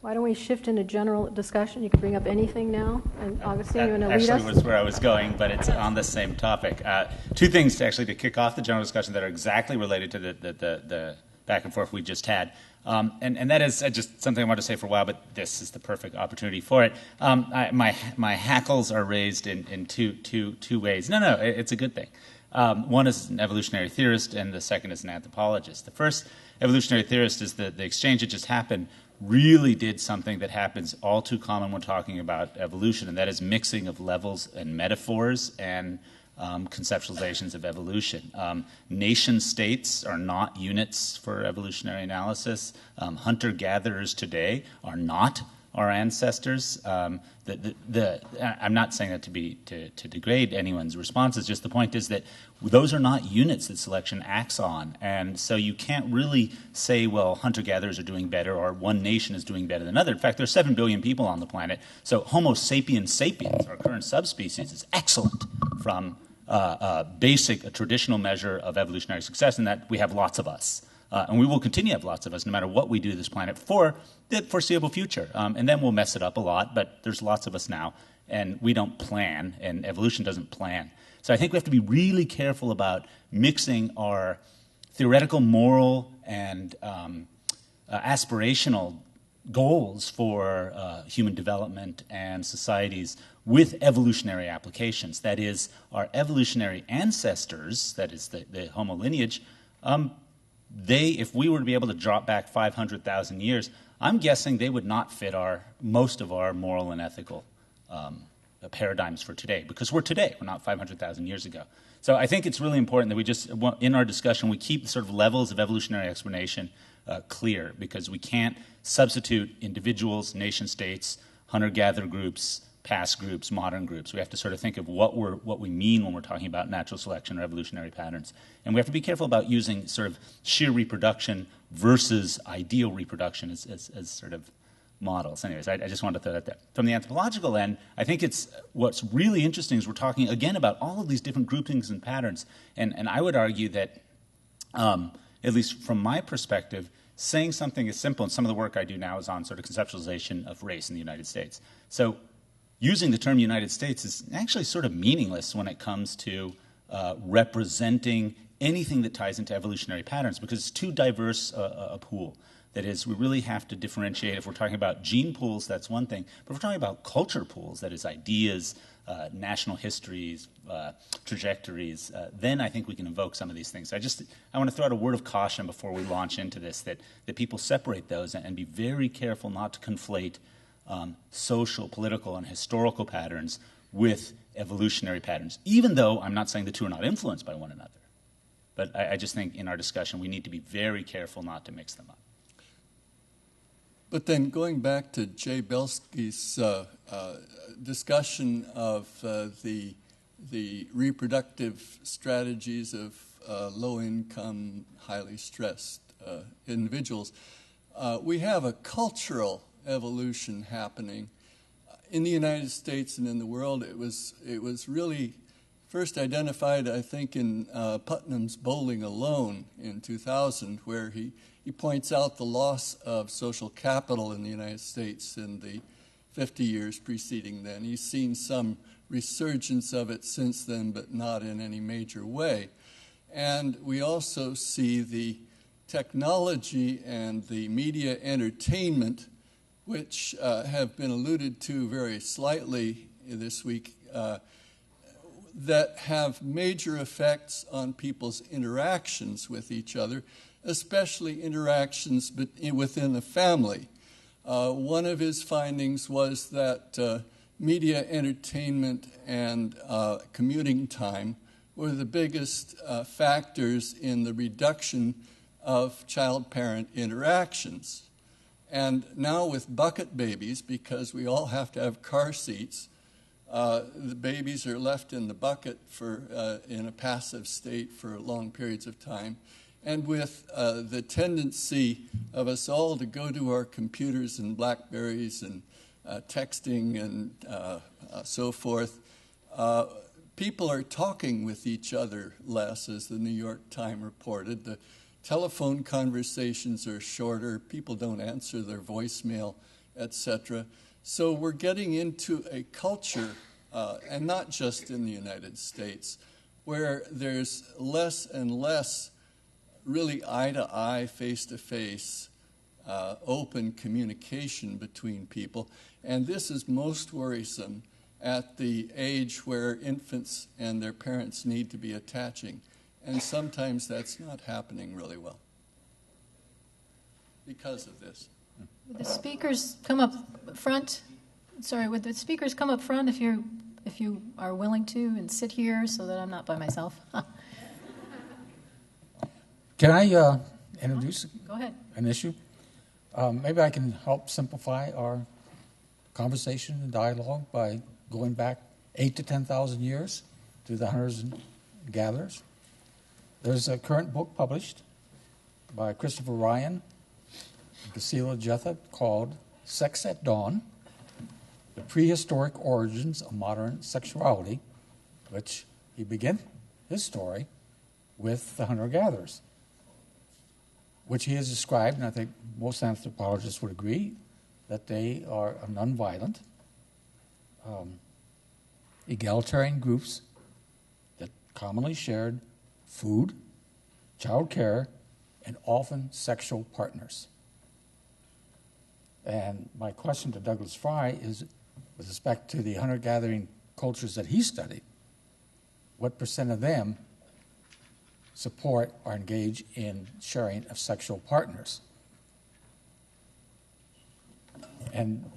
Why don't we shift into general discussion? You can bring up anything now. And Augustine, you want to lead us? Actually was where I was going, but it's on the same topic. Two things to kick off the general discussion that are exactly related to the back and forth we just had. And that is just something I wanted to say for a while, but this is the perfect opportunity for it. My hackles are raised in two ways. No, it's a good thing. One is an evolutionary theorist, and the second is an anthropologist. The first evolutionary theorist is the exchange that just happened really did something that happens all too common when talking about evolution, and that is mixing of levels and metaphors and conceptualizations of evolution. Nation states are not units for evolutionary analysis. Hunter-gatherers today are not our ancestors. I'm not saying that to degrade anyone's responses. Just the point is that those are not units that selection acts on, and so you can't really say, well, hunter-gatherers are doing better or one nation is doing better than another. In fact, there's 7 billion people on the planet, so Homo sapiens sapiens, our current subspecies, is excellent from a traditional measure of evolutionary success, in that we have lots of us. And we will continue to have lots of us no matter what we do to this planet for the foreseeable future. And then we'll mess it up a lot, but there's lots of us now, and we don't plan, and evolution doesn't plan. So I think we have to be really careful about mixing our theoretical, moral, and aspirational goals for human development and societies with evolutionary applications. That is, our evolutionary ancestors, that is the Homo lineage, if we were to be able to drop back 500,000 years, I'm guessing they would not fit most of our moral and ethical paradigms for today, because we're today, we're not 500,000 years ago. So I think it's really important that we just, in our discussion, we keep the sort of levels of evolutionary explanation clear, because we can't substitute individuals, nation states, hunter-gatherer groups, past groups, modern groups. We have to sort of think of what we mean when we're talking about natural selection or evolutionary patterns. And we have to be careful about using sort of sheer reproduction versus ideal reproduction as sort of models. Anyways, I just wanted to throw that there. From the anthropological end, I think what's really interesting is we're talking again about all of these different groupings and patterns. And I would argue that, at least from my perspective, saying something as simple, and some of the work I do now is on sort of conceptualization of race in the United States. So using the term United States is actually sort of meaningless when it comes to representing anything that ties into evolutionary patterns, because it's too diverse a pool. That is, we really have to differentiate. If we're talking about gene pools, that's one thing. But if we're talking about culture pools, that is ideas, national histories, trajectories, then I think we can invoke some of these things. I want to throw out a word of caution before we launch into this, that people separate those and be very careful not to conflate social, political, and historical patterns with evolutionary patterns, even though I'm not saying the two are not influenced by one another. But I just think in our discussion we need to be very careful not to mix them up. But then going back to Jay Belsky's discussion of the reproductive strategies of low-income, highly stressed individuals, we have a cultural evolution happening in the United States and in the world. It was really first identified, I think, in Putnam's Bowling Alone in 2000, where he points out the loss of social capital in the United States in the 50 years preceding then. He's seen some resurgence of it since then, but not in any major way. And we also see the technology and the media entertainment, which have been alluded to very slightly this week, that have major effects on people's interactions with each other, especially interactions within the family. One of his findings was that media entertainment and commuting time were the biggest factors in the reduction of child-parent interactions. And now with bucket babies, because we all have to have car seats, the babies are left in the bucket in a passive state for long periods of time. And with the tendency of us all to go to our computers and BlackBerries and texting and so forth, people are talking with each other less, as the New York Times reported. The telephone conversations are shorter. People don't answer their voicemail etc. So we're getting into a culture, and not just in the United States, where there's less and less really eye-to-eye, face-to-face, open communication between people. And this is most worrisome at the age where infants and their parents need to be attaching. And sometimes that's not happening really well because of this. Would the speakers come up front? Sorry, would the speakers come up front if you are willing to, and sit here so that I'm not by myself? Can I introduce Go ahead. an issue? Maybe I can help simplify our conversation and dialogue by going back 8,000 to 10,000 years to the hunters and gatherers. There's a current book published by Christopher Ryan and Casilla Jetheth called Sex at Dawn, The Prehistoric Origins of Modern Sexuality, which he began his story with the hunter-gatherers, which he has described, and I think most anthropologists would agree, that they are nonviolent, egalitarian groups that commonly shared food, child care, and often sexual partners. And my question to Douglas Fry is, with respect to the hunter-gathering cultures that he studied, what % of them support or engage in sharing of sexual partners? And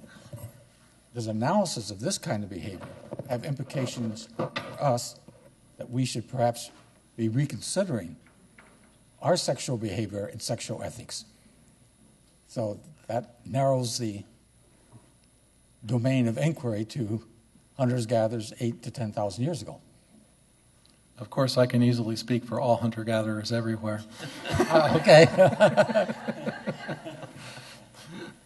does analysis of this kind of behavior have implications for us that we should perhaps be reconsidering our sexual behavior and sexual ethics? So that narrows the domain of inquiry to hunters-gatherers 8,000 to 10,000 years ago. Of course, I can easily speak for all hunter-gatherers everywhere. Okay.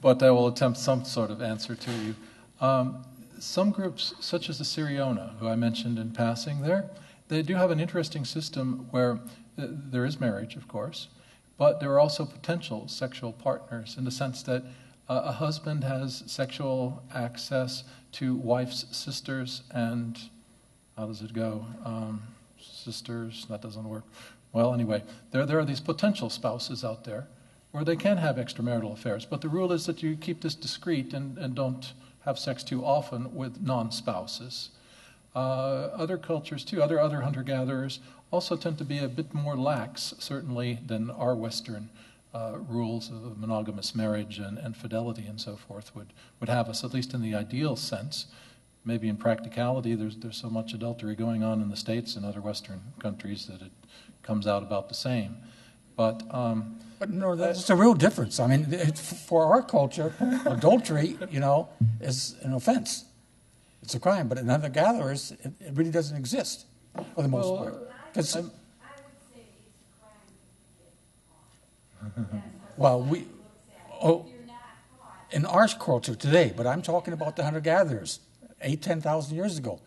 But I will attempt some sort of answer to you. Some groups, such as the Syriana, who I mentioned in passing there, they do have an interesting system where there is marriage, of course, but there are also potential sexual partners in the sense that a husband has sexual access to wife's sisters and, how does it go? Sisters, that doesn't work. Well, anyway, there are these potential spouses out there where they can have extramarital affairs, but the rule is that you keep this discreet and don't have sex too often with non-spouses. Other cultures too, other hunter-gatherers also tend to be a bit more lax, certainly, than our Western rules of monogamous marriage and fidelity and so forth would have us, at least in the ideal sense. Maybe in practicality, there's so much adultery going on in the States and other Western countries that it comes out about the same. But no, that's a real difference. I mean, for our culture, adultery, is an offense. It's a crime. But in hunter-gatherers, it really doesn't exist for the most part. I would say it's a crime to get caught. Well, You're not caught. in our culture today, but I'm talking about the hunter-gatherers 8,000 to 10,000 years ago.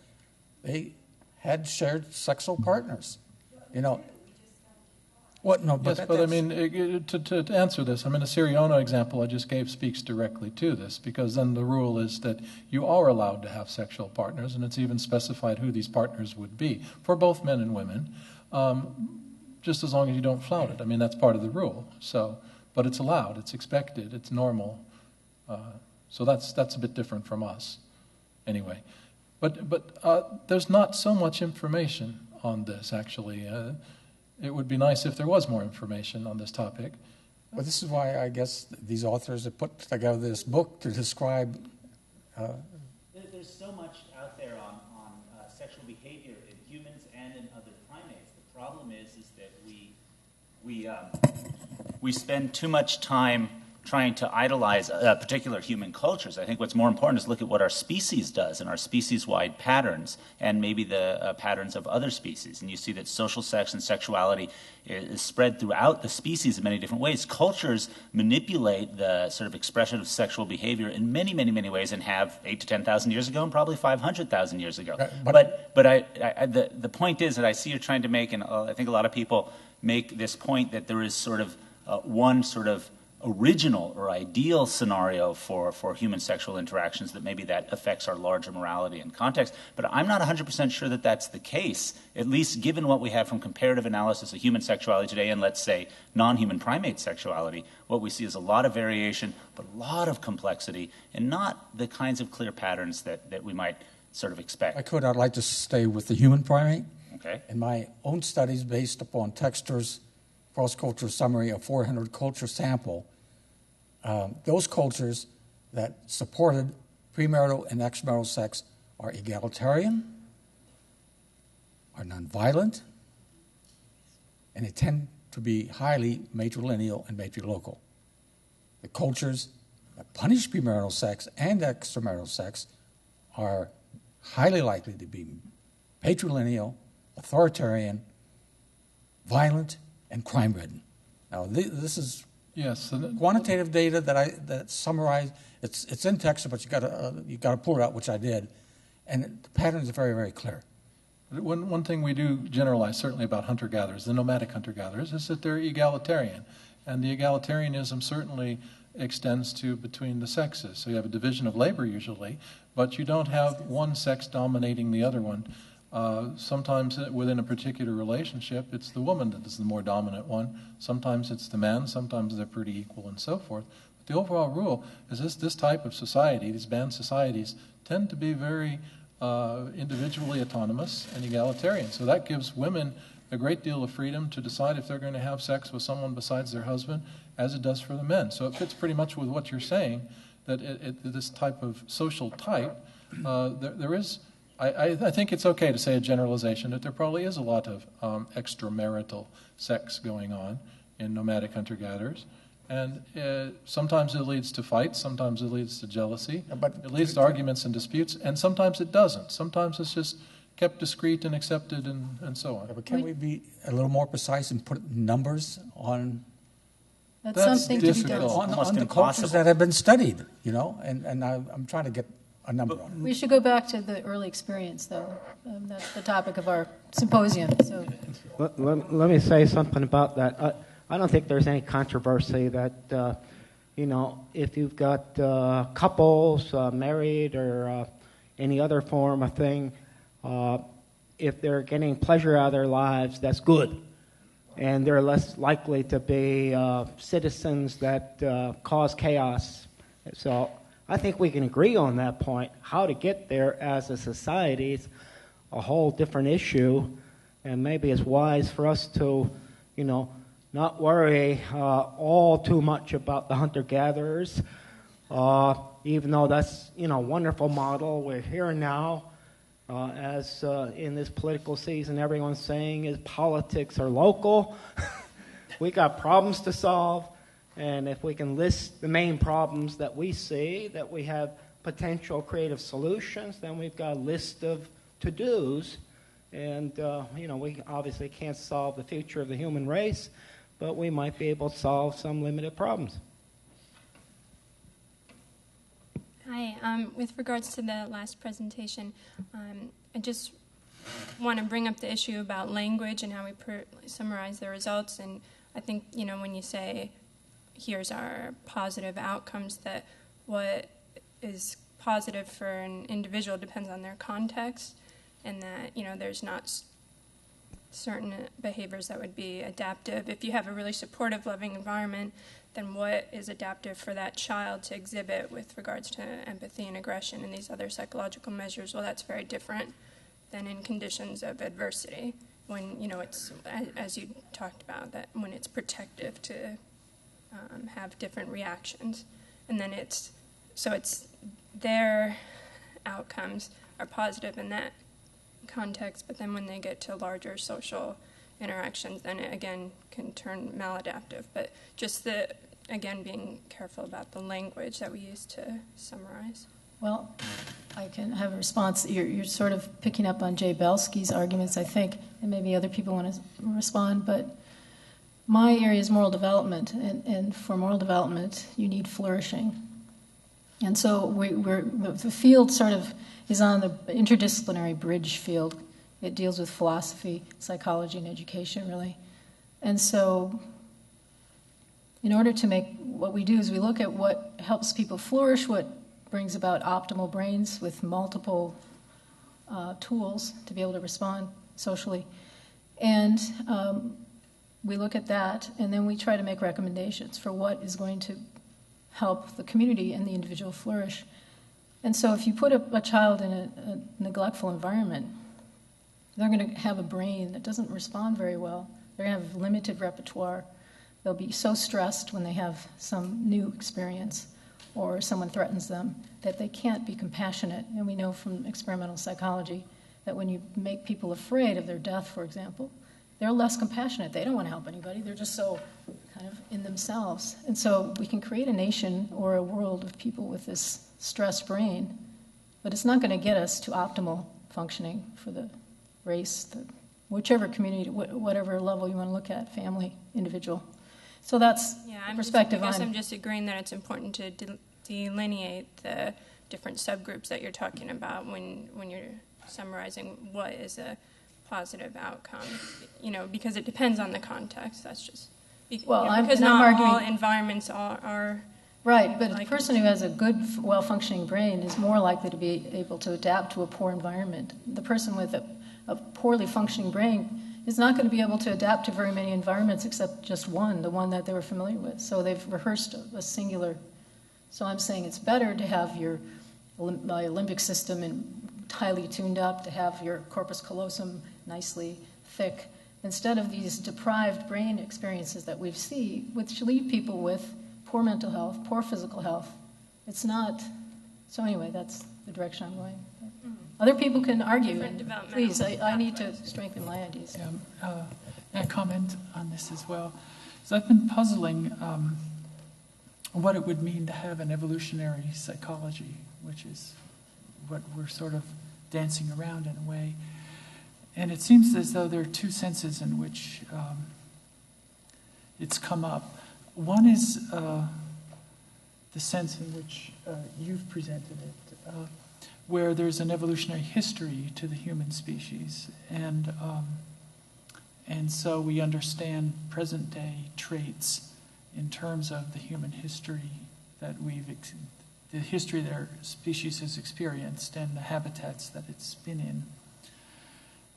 They had shared sexual partners. What? No, but yes, but I mean, to answer this, I mean, the Syriana example I just gave speaks directly to this, because then the rule is that you are allowed to have sexual partners, and it's even specified who these partners would be, for both men and women, just as long as you don't flout it. I mean, that's part of the rule. So, but it's allowed, it's expected, it's normal. So that's a bit different from us, anyway. But there's not so much information on this, actually. It would be nice if there was more information on this topic. Well, this is why I guess these authors have put together this book to describe. There's so much out there on sexual behavior in humans and in other primates. The problem is that we spend too much time trying to idolize particular human cultures. I think what's more important is look at what our species does and our species-wide patterns and maybe the patterns of other species. And you see that social sex and sexuality is spread throughout the species in many different ways. Cultures manipulate the sort of expression of sexual behavior in many, many, many ways and have 8,000 to 10,000 years ago and probably 500,000 years ago. But the point is that I see you're trying to make, and I think a lot of people make this point that there is sort of one sort of original or ideal scenario for human sexual interactions, that maybe that affects our larger morality and context. But I'm not 100% sure that that's the case, at least given what we have from comparative analysis of human sexuality today and, let's say, non-human primate sexuality. What we see is a lot of variation, but a lot of complexity, and not the kinds of clear patterns that we might sort of expect. I'd like to stay with the human primate. Okay. In my own studies, based upon Texter's cross-cultural summary of 400 culture sample, those cultures that supported premarital and extramarital sex are egalitarian, are nonviolent, and they tend to be highly matrilineal and matrilocal. The cultures that punish premarital sex and extramarital sex are highly likely to be patrilineal, authoritarian, violent, and crime-ridden. Now, this is quantitative data that summarize. It's in text, but you got to pull it out, which I did, and the patterns are very, very clear. One thing we do generalize, certainly about hunter-gatherers, the nomadic hunter-gatherers, is that they're egalitarian, and the egalitarianism certainly extends to between the sexes. So you have a division of labor usually, but you don't have one sex dominating the other one. Sometimes within a particular relationship, it's the woman that is the more dominant one. Sometimes it's the man. Sometimes they're pretty equal and so forth. But the overall rule is this type of society, these band societies, tend to be very individually autonomous and egalitarian. So that gives women a great deal of freedom to decide if they're going to have sex with someone besides their husband, as it does for the men. So it fits pretty much with what you're saying, that this type of social type, there is... I think it's okay to say a generalization that there probably is a lot of extramarital sex going on in nomadic hunter-gatherers. And sometimes it leads to fights, sometimes it leads to jealousy, it leads to arguments and disputes, and sometimes it doesn't. Sometimes it's just kept discreet and accepted and so on. Yeah, but can we be a little more precise and put numbers on... That's something to be done. On the cultures that have been studied, and I'm trying to get a number on it. We should go back to the early experience, though. That's the topic of our symposium. So, let me say something about that. I don't think there's any controversy that, if you've got couples married or any other form of thing, if they're getting pleasure out of their lives, that's good. And they're less likely to be citizens that cause chaos. So I think we can agree on that point. How to get there as a society is a whole different issue, and maybe it's wise for us to, not worry all too much about the hunter-gatherers, even though that's, a wonderful model. We're here now, as in this political season, everyone's saying is politics are local. We got problems to solve. And if we can list the main problems that we see, that we have potential creative solutions, then we've got a list of to-dos. And, we obviously can't solve the future of the human race, but we might be able to solve some limited problems. Hi. With regards to the last presentation, I just want to bring up the issue about language and how we summarize the results. And I think, when you say... here's our positive outcomes, that what is positive for an individual depends on their context, and that, there's not certain behaviors that would be adaptive. If you have a really supportive, loving environment, then what is adaptive for that child to exhibit with regards to empathy and aggression and these other psychological measures? Well, that's very different than in conditions of adversity, when, it's, as you talked about, that when it's protective to have different reactions. And then it's their outcomes are positive in that context, but then when they get to larger social interactions, then it again can turn maladaptive. But just again, being careful about the language that we use to summarize. well, I can have a response. You're sort of picking up on Jay Belsky's arguments, I think, and maybe other people want to respond, but my area is moral development, and for moral development, you need flourishing. And so the field sort of is on the interdisciplinary bridge field. It deals with philosophy, psychology, and education, really. And so in order to make, what we do is we look at what helps people flourish, what brings about optimal brains with multiple tools to be able to respond socially. And we look at that, and then we try to make recommendations for what is going to help the community and the individual flourish. And so if you put a child in a neglectful environment, they're going to have a brain that doesn't respond very well. They're going to have limited repertoire. They'll be so stressed when they have some new experience or someone threatens them that they can't be compassionate. And we know from experimental psychology that when you make people afraid of their death, for example, they're less compassionate. They don't want to help anybody. They're just so kind of in themselves. And so we can create a nation or a world of people with this stressed brain, but it's not going to get us to optimal functioning for the race, whichever community, whatever level you want to look at, family, individual. So that's the perspective. I'm just agreeing that it's important to delineate the different subgroups that you're talking about when you're summarizing what is a positive outcome, because it depends on the context. That's just because not all environments are right. But a person who has a good, well-functioning brain is more likely to be able to adapt to a poor environment. The person with a poorly functioning brain is not going to be able to adapt to very many environments except just one, the one that they were familiar with. So they've rehearsed a singular. So I'm saying it's better to have your limbic system highly tuned up, to have your corpus callosum nicely thick, instead of these deprived brain experiences that we see, which leave people with poor mental health, poor physical health. It's not. So anyway, that's the direction I'm going. Mm-hmm. Other people can argue. Please, I need to strengthen my ideas. I comment on this as well. So I've been puzzling what it would mean to have an evolutionary psychology, which is what we're sort of dancing around in a way. And it seems as though there are two senses in which it's come up. One is the sense in which you've presented it, where there's an evolutionary history to the human species, and so we understand present-day traits in terms of the human history that the history that our species has experienced and the habitats that it's been in.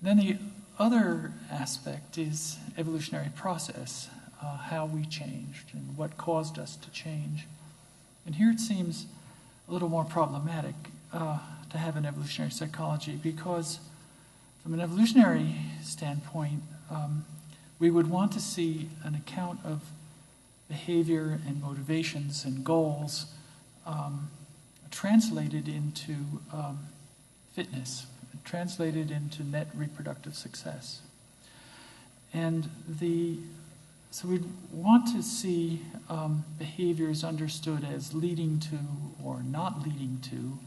Then the other aspect is evolutionary process, how we changed and what caused us to change. And here it seems a little more problematic to have an evolutionary psychology, because from an evolutionary standpoint, we would want to see an account of behavior and motivations and goals translated into fitness, translated into net reproductive success. And so we'd want to see behaviors understood as leading to or not leading to,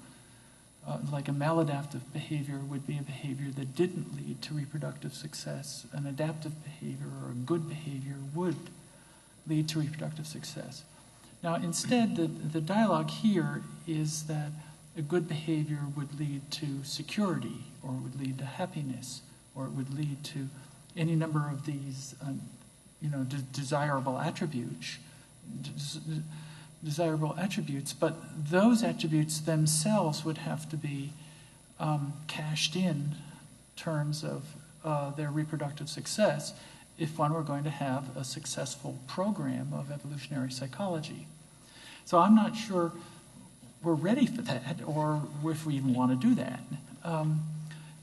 like a maladaptive behavior would be a behavior that didn't lead to reproductive success. An adaptive behavior or a good behavior would lead to reproductive success. Now, instead, the dialogue here is that a good behavior would lead to security, or would lead to happiness, or it would lead to any number of these, desirable attributes. Desirable attributes, but those attributes themselves would have to be cashed in terms of their reproductive success if one were going to have a successful program of evolutionary psychology. So I'm not sure we're ready for that, or if we even want to do that,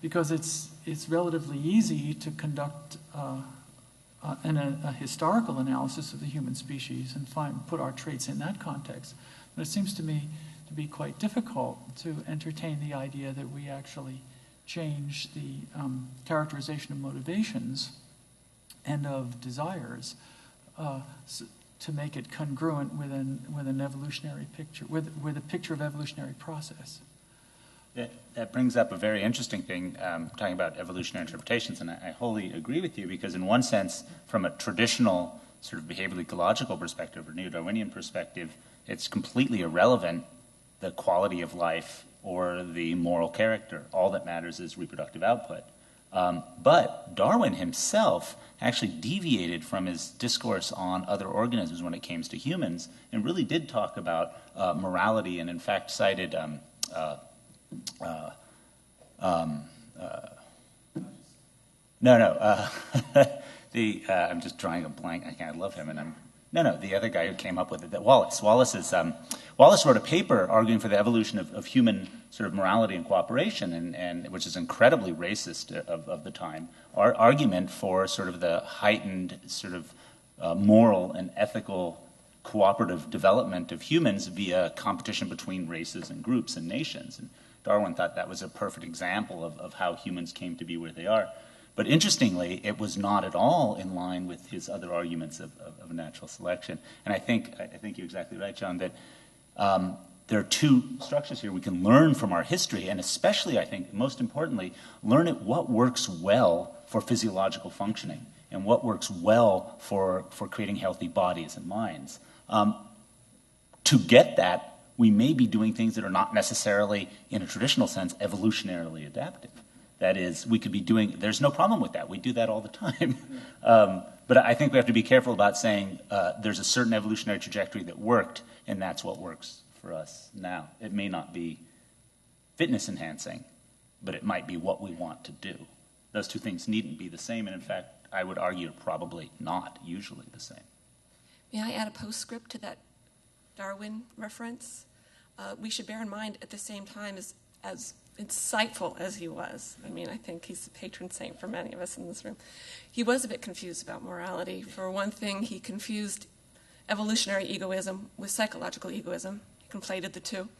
because it's relatively easy to conduct a historical analysis of the human species and put our traits in that context. But it seems to me to be quite difficult to entertain the idea that we actually change the characterization of motivations and of desires to make it congruent with an evolutionary picture, with a picture of evolutionary process. That brings up a very interesting thing, talking about evolutionary interpretations, and I wholly agree with you, because in one sense, from a traditional sort of behaviorally ecological perspective or neo-Darwinian perspective, it's completely irrelevant, the quality of life or the moral character. All that matters is reproductive output. But Darwin himself actually deviated from his discourse on other organisms when it came to humans, and really did talk about morality, and in fact cited I'm just drawing a blank. I love him, and the other guy who came up with it, that Wallace. Wallace wrote a paper arguing for the evolution of human sort of morality and cooperation, and which is incredibly racist of the time. Our argument for sort of the heightened sort of moral and ethical cooperative development of humans via competition between races and groups and nations. And Darwin thought that was a perfect example of how humans came to be where they are. But interestingly, it was not at all in line with his other arguments of natural selection. And I think you're exactly right, John, that there are two structures here we can learn from our history, and especially, I think, most importantly, learn what works well for physiological functioning and what works well for creating healthy bodies and minds. To get that, we may be doing things that are not necessarily, in a traditional sense, evolutionarily adaptive. That is, we could be doing, there's no problem with that. We do that all the time. But I think we have to be careful about saying there's a certain evolutionary trajectory that worked, and that's what works for us now. It may not be fitness enhancing, but it might be what we want to do. Those two things needn't be the same, and in fact, I would argue probably not usually the same. May I add a postscript to that Darwin reference? We should bear in mind at the same time as insightful as he was, I mean, I think he's the patron saint for many of us in this room, he was a bit confused about morality. For one thing, he confused evolutionary egoism with psychological egoism. He conflated the two,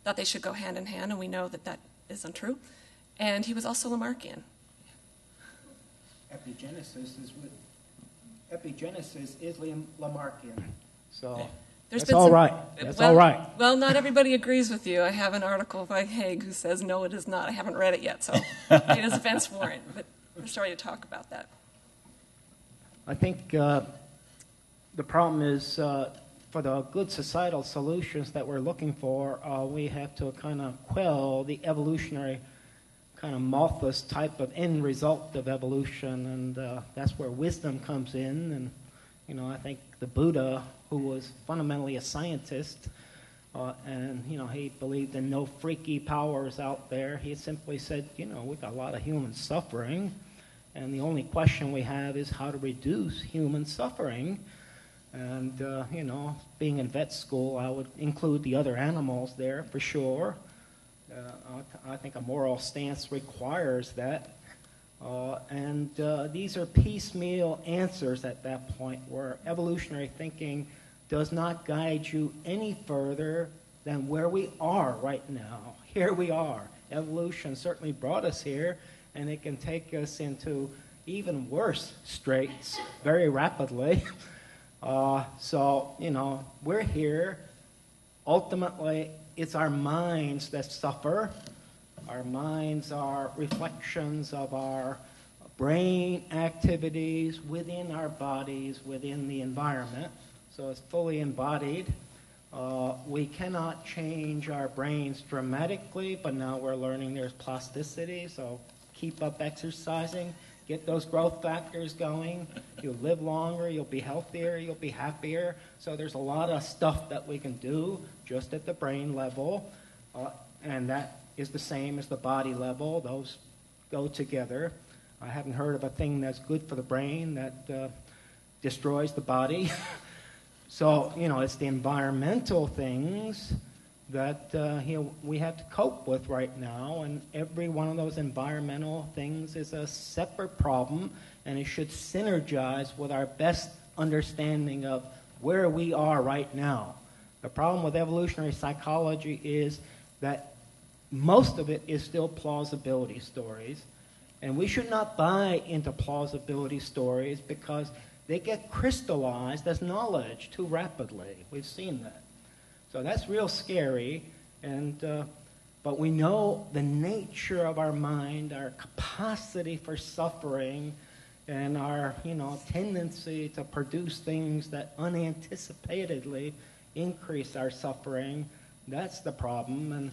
thought they should go hand in hand, and we know that that is untrue. And he was also Lamarckian. Epigenesis is Lamarckian. So There's that's all right. That's all right. Well, not everybody agrees with you. I have an article by Haig who says, no, it is not. I haven't read it yet, so it is a defense for it. But we're sorry to talk about that. I think the problem is for the good societal solutions that we're looking for, we have to kind of quell the evolutionary kind of Malthus type of end result of evolution, and that's where wisdom comes in. And, I think the Buddha, who was fundamentally a scientist, and, he believed in no freaky powers out there. He simply said, we've got a lot of human suffering, and the only question we have is how to reduce human suffering. And, being in vet school, I would include the other animals there for sure. I think a moral stance requires that. And these are piecemeal answers at that point, where evolutionary thinking does not guide you any further than where we are right now. Here we are. Evolution certainly brought us here, and it can take us into even worse straits very rapidly. So, we're here. Ultimately, it's our minds that suffer. Our minds are reflections of our brain activities within our bodies, within the environment. So it's fully embodied. We cannot change our brains dramatically, but now we're learning there's plasticity, so keep up exercising. Get those growth factors going. You'll live longer, you'll be healthier, you'll be happier. So there's a lot of stuff that we can do just at the brain level, and that is the same as the body level. Those go together. I haven't heard of a thing that's good for the brain that destroys the body. So, it's the environmental things that we have to cope with right now, and every one of those environmental things is a separate problem, and it should synergize with our best understanding of where we are right now. The problem with evolutionary psychology is that most of it is still plausibility stories, and we should not buy into plausibility stories because they get crystallized as knowledge too rapidly. We've seen that. So that's real scary, but we know the nature of our mind, our capacity for suffering, and our tendency to produce things that unanticipatedly increase our suffering. That's the problem, and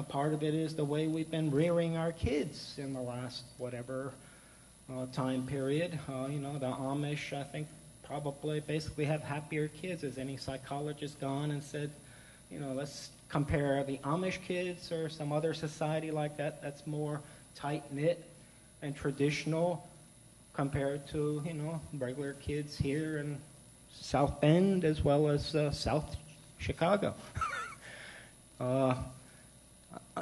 part of it is the way we've been rearing our kids in the last time period. The Amish, I think, probably basically have happier kids. Has any psychologist gone and said, let's compare the Amish kids or some other society like that that's more tight-knit and traditional compared to, regular kids here in South Bend as well as South Chicago.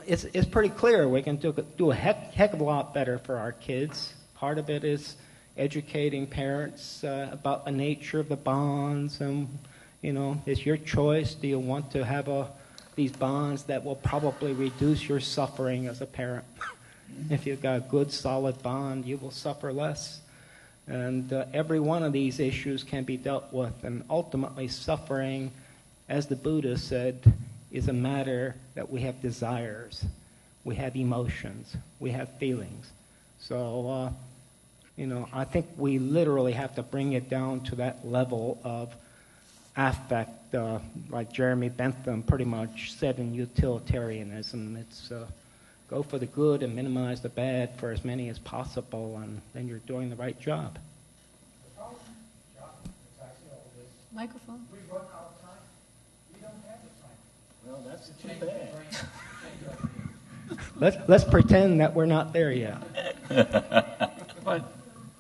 It's pretty clear we can do a heck of a lot better for our kids. Part of it is educating parents about the nature of the bonds, and it's your choice. Do you want to have these bonds that will probably reduce your suffering as a parent? If you've got a good, solid bond, you will suffer less. And every one of these issues can be dealt with, and ultimately suffering, as the Buddha said, is a matter that we have desires, we have emotions, we have feelings. So, I think we literally have to bring it down to that level of affect, like Jeremy Bentham pretty much said in utilitarianism. It's go for the good and minimize the bad for as many as possible, and then you're doing the right job. Microphone. We run out of time. We don't have the time. Well, that's too bad. Let's pretend that we're not there yet. But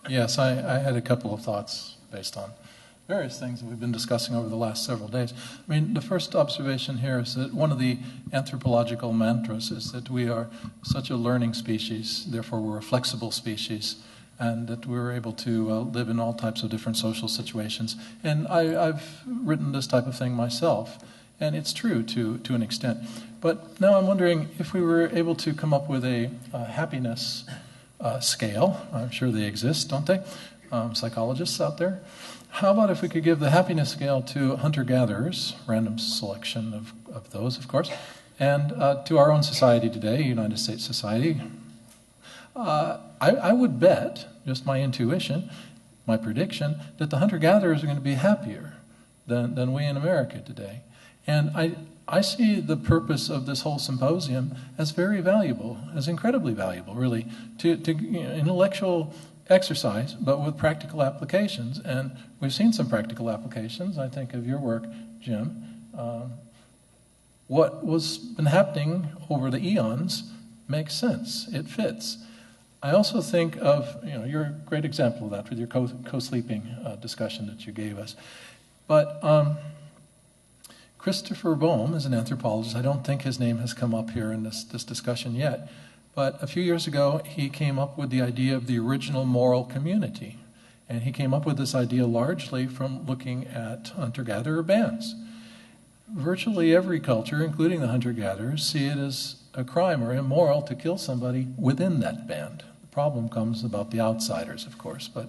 yes, I had a couple of thoughts based on various things that we've been discussing over the last several days. I mean, the first observation here is that one of the anthropological mantras is that we are such a learning species, therefore we're a flexible species, and that we're able to live in all types of different social situations. And I've written this type of thing myself, and it's true to an extent. But now I'm wondering if we were able to come up with a happiness scale. I'm sure they exist, don't they? Psychologists out there. How about if we could give the happiness scale to hunter-gatherers, random selection of those, of course, and to our own society today, United States society. I would bet, just my intuition, my prediction, that the hunter-gatherers are going to be happier than we in America today. And I see the purpose of this whole symposium as very valuable, as incredibly valuable, really, to intellectual exercise, but with practical applications. And we've seen some practical applications. I think of your work, Jim. What was been happening over the eons makes sense. It fits. I also think of, you're a great example of that with your co-sleeping discussion that you gave us. But Christopher Bohm is an anthropologist. I don't think his name has come up here in this discussion yet. But a few years ago, he came up with the idea of the original moral community. And he came up with this idea largely from looking at hunter-gatherer bands. Virtually every culture, including the hunter-gatherers, see it as a crime or immoral to kill somebody within that band. The problem comes about the outsiders, of course. But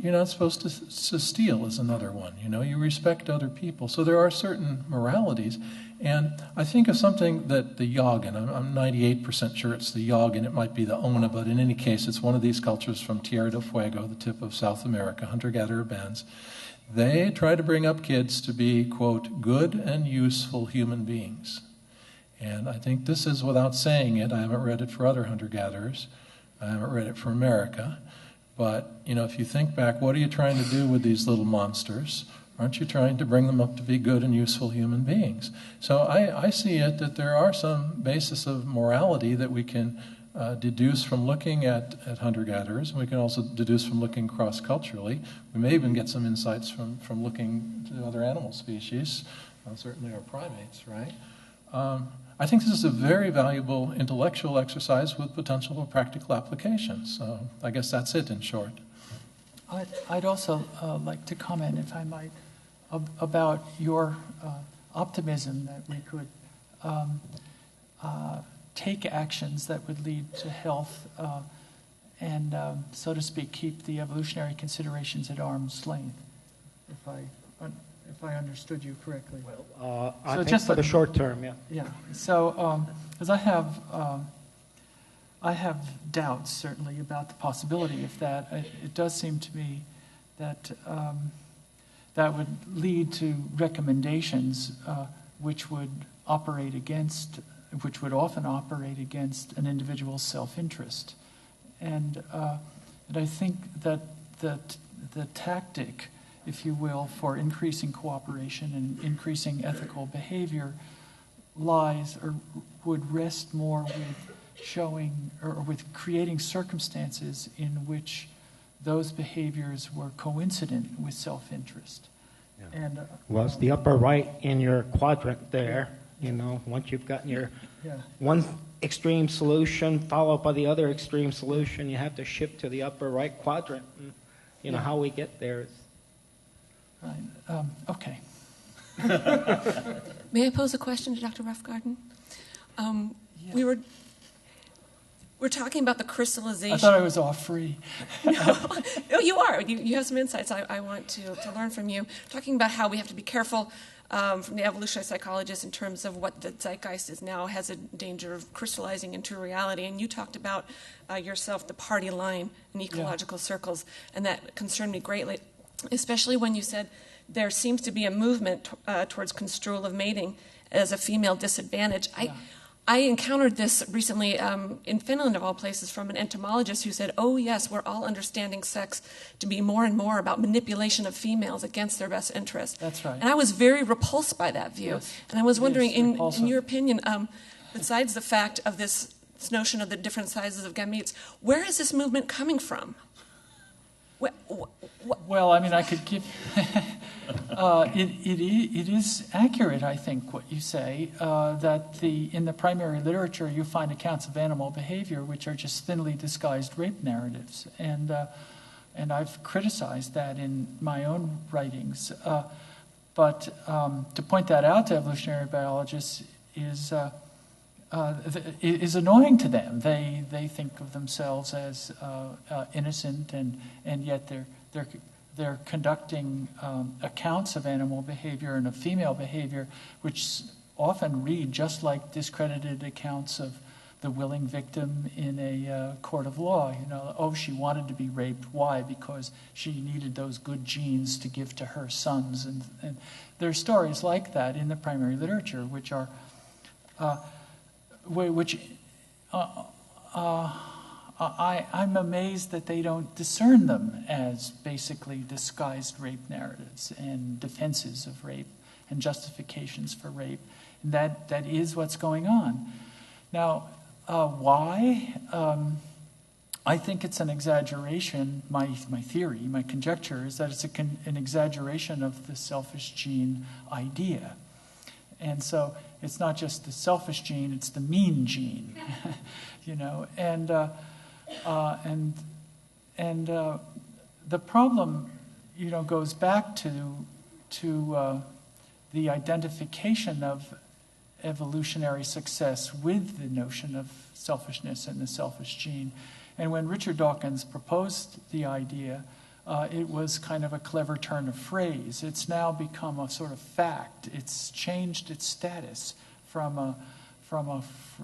you're not supposed to steal is another one. You respect other people. So there are certain moralities. And I think of something that the Yaghan, I'm 98% sure it's the Yaghan, it might be the Ona, but in any case, it's one of these cultures from Tierra del Fuego, the tip of South America, hunter-gatherer bands. They try to bring up kids to be, quote, good and useful human beings. And I think this is without saying it. I haven't read it for other hunter-gatherers. I haven't read it for America. But, if you think back, what are you trying to do with these little monsters? Aren't you trying to bring them up to be good and useful human beings? So I see it that there are some basis of morality that we can deduce from looking at hunter-gatherers. We can also deduce from looking cross-culturally. We may even get some insights from looking to other animal species, certainly our primates, right? I think this is a very valuable intellectual exercise with potential for practical applications. So I guess that's it in short. I'd also like to comment, if I might, about your optimism that we could take actions that would lead to health and, so to speak, keep the evolutionary considerations at arm's length, if I understood you correctly. Well, I think for the short term, yeah. Yeah. So, because I have doubts, certainly, about the possibility of that. It does seem to me that that would lead to recommendations which would often operate against an individual's self-interest. And And I think that the tactic, if you will, for increasing cooperation and increasing ethical behavior lies or would rest more with showing or with creating circumstances in which those behaviors were coincident with self-interest. Yeah. And Well, it's the upper right in your quadrant there. You know, once you've gotten your one extreme solution followed by the other extreme solution, you have to shift to the upper right quadrant. And, you know, how we get there is... Right. Okay. May I pose a question to Dr. Ruff Garden? We're talking about the crystallization. I thought I was off free. No, you are. You have some insights I want to learn from you. Talking about how we have to be careful from the evolutionary psychologists in terms of what the zeitgeist is now has a danger of crystallizing into reality. And you talked about yourself, the party line in ecological circles, and that concerned me greatly, especially when you said there seems to be a movement towards construal of mating as a female disadvantage. I encountered this recently in Finland, of all places, from an entomologist who said, oh, yes, we're all understanding sex to be more and more about manipulation of females against their best interest. That's right. And I was very repulsed by that view. Yes. And I was wondering, in your opinion, besides the fact of this notion of the different sizes of gametes, where is this movement coming from? Well, I mean, I could give... it is accurate, I think, what you say, that in the primary literature you find accounts of animal behavior which are just thinly disguised rape narratives. And I've criticized that in my own writings. But to point that out to evolutionary biologists is annoying to them. They think of themselves as innocent, and yet they're conducting accounts of animal behavior and of female behavior, which often read just like discredited accounts of the willing victim in a court of law. You know, oh, she wanted to be raped. Why? Because she needed those good genes to give to her sons. And there are stories like that in the primary literature, which are I'm amazed that they don't discern them as basically disguised rape narratives and defenses of rape and justifications for rape. And that is what's going on. Now, why? I think it's an exaggeration. My theory, my conjecture is that it's an exaggeration of the selfish gene idea. And so it's not just the selfish gene, it's the mean gene, you know. And the problem, you know, goes back to the identification of evolutionary success with the notion of selfishness and the selfish gene. And when Richard Dawkins proposed the idea, it was kind of a clever turn of phrase. It's now become a sort of fact. It's changed its status from a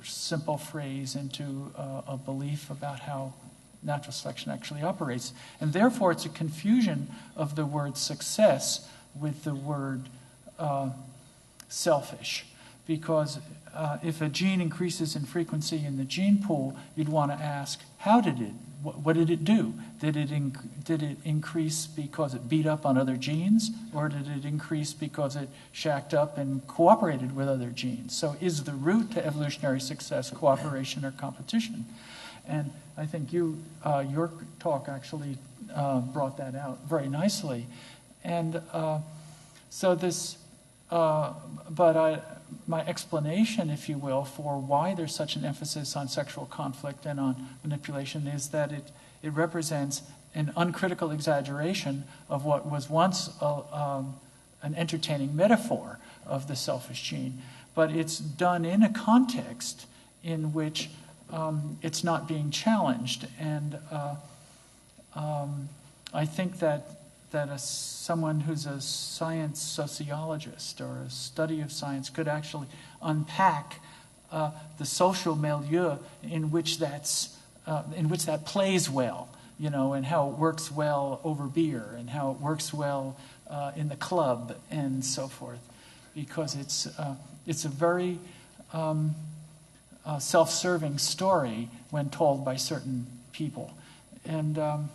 simple phrase into a belief about how natural selection actually operates. And therefore, it's a confusion of the word success with the word selfish. Because if a gene increases in frequency in the gene pool, you'd want to ask, how did it? What did it do? Did it increase because it beat up on other genes, or did it increase because it shacked up and cooperated with other genes? So is the root to evolutionary success cooperation or competition? And I think your talk actually brought that out very nicely. And so this, my explanation, if you will, for why there's such an emphasis on sexual conflict and on manipulation is that it represents an uncritical exaggeration of what was once an entertaining metaphor of the selfish gene. But it's done in a context in which it's not being challenged. And I think that someone who's a science sociologist or a study of science could actually unpack the social milieu in which that plays well, you know, and how it works well over beer and how it works well in the club and so forth, because it's a very self-serving story when told by certain people. And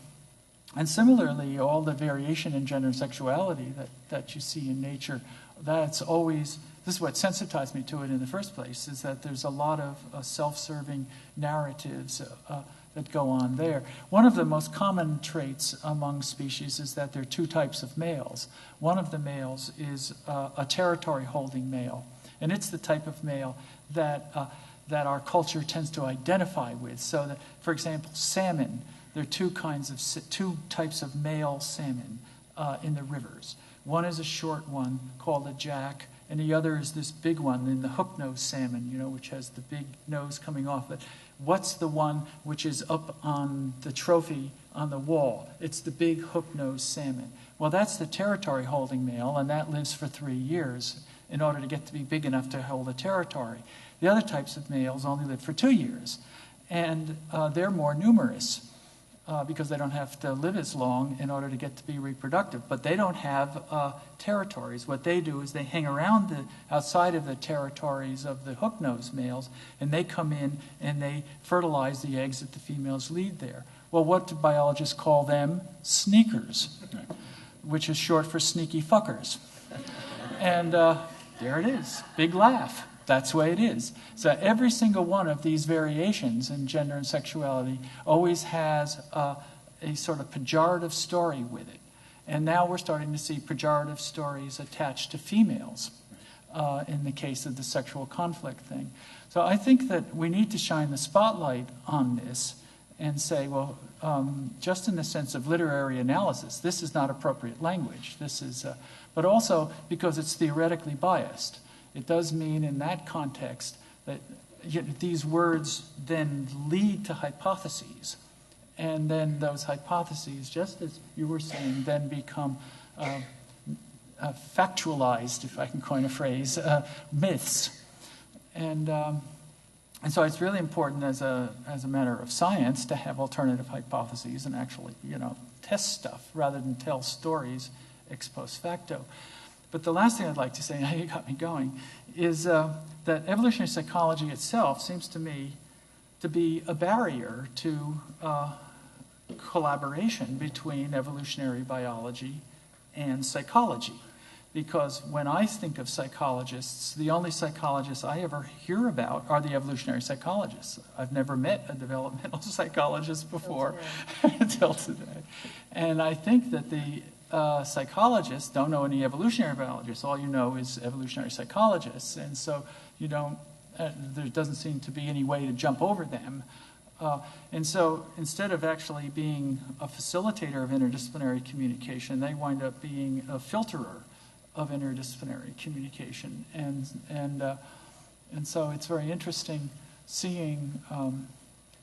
similarly, all the variation in gender and sexuality that you see in nature, that's always, this is what sensitized me to it in the first place, is that there's a lot of self-serving narratives that go on there. One of the most common traits among species is that there are two types of males. One of the males is a territory-holding male, and it's the type of male that our culture tends to identify with. So that, for example, salmon, there are two types of male salmon in the rivers. One is a short one called a jack, and the other is this big one in the hook-nosed salmon, which has the big nose coming off it. What's the one which is up on the trophy on the wall? It's the big hook-nosed salmon. Well, that's the territory-holding male, and that lives for 3 years in order to get to be big enough to hold a territory. The other types of males only live for 2 years, and they're more numerous because they don't have to live as long in order to get to be reproductive. But they don't have territories. What they do is they hang around outside of the territories of the hook-nosed males, and they come in and they fertilize the eggs that the females lead there. Well, what do biologists call them? Sneakers, which is short for sneaky fuckers. And there it is, big laugh. That's the way it is. So every single one of these variations in gender and sexuality always has a sort of pejorative story with it. And now we're starting to see pejorative stories attached to females in the case of the sexual conflict thing. So I think that we need to shine the spotlight on this and say, well, just in the sense of literary analysis, this is not appropriate language. This is, but also because it's theoretically biased. It does mean in that context that these words then lead to hypotheses. And then those hypotheses, just as you were saying, then become factualized, if I can coin a phrase, myths. And so it's really important as a matter of science to have alternative hypotheses and actually, test stuff rather than tell stories ex post facto. But the last thing I'd like to say, now you got me going, is that evolutionary psychology itself seems to me to be a barrier to collaboration between evolutionary biology and psychology. Because when I think of psychologists, the only psychologists I ever hear about are the evolutionary psychologists. I've never met a developmental psychologist before until today. And I think that the psychologists don't know any evolutionary biologists. All you know is evolutionary psychologists. And so there doesn't seem to be any way to jump over them. And so instead of actually being a facilitator of interdisciplinary communication, they wind up being a filterer of interdisciplinary communication. And so it's very interesting seeing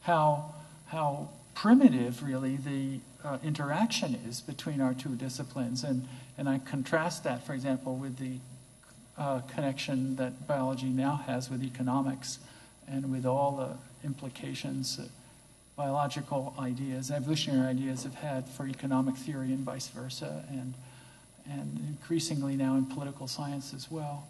how primitive, really, the interaction is between our two disciplines. And I contrast that, for example, with the connection that biology now has with economics and with all the implications that biological ideas, evolutionary ideas have had for economic theory and vice versa, and increasingly now in political science as well.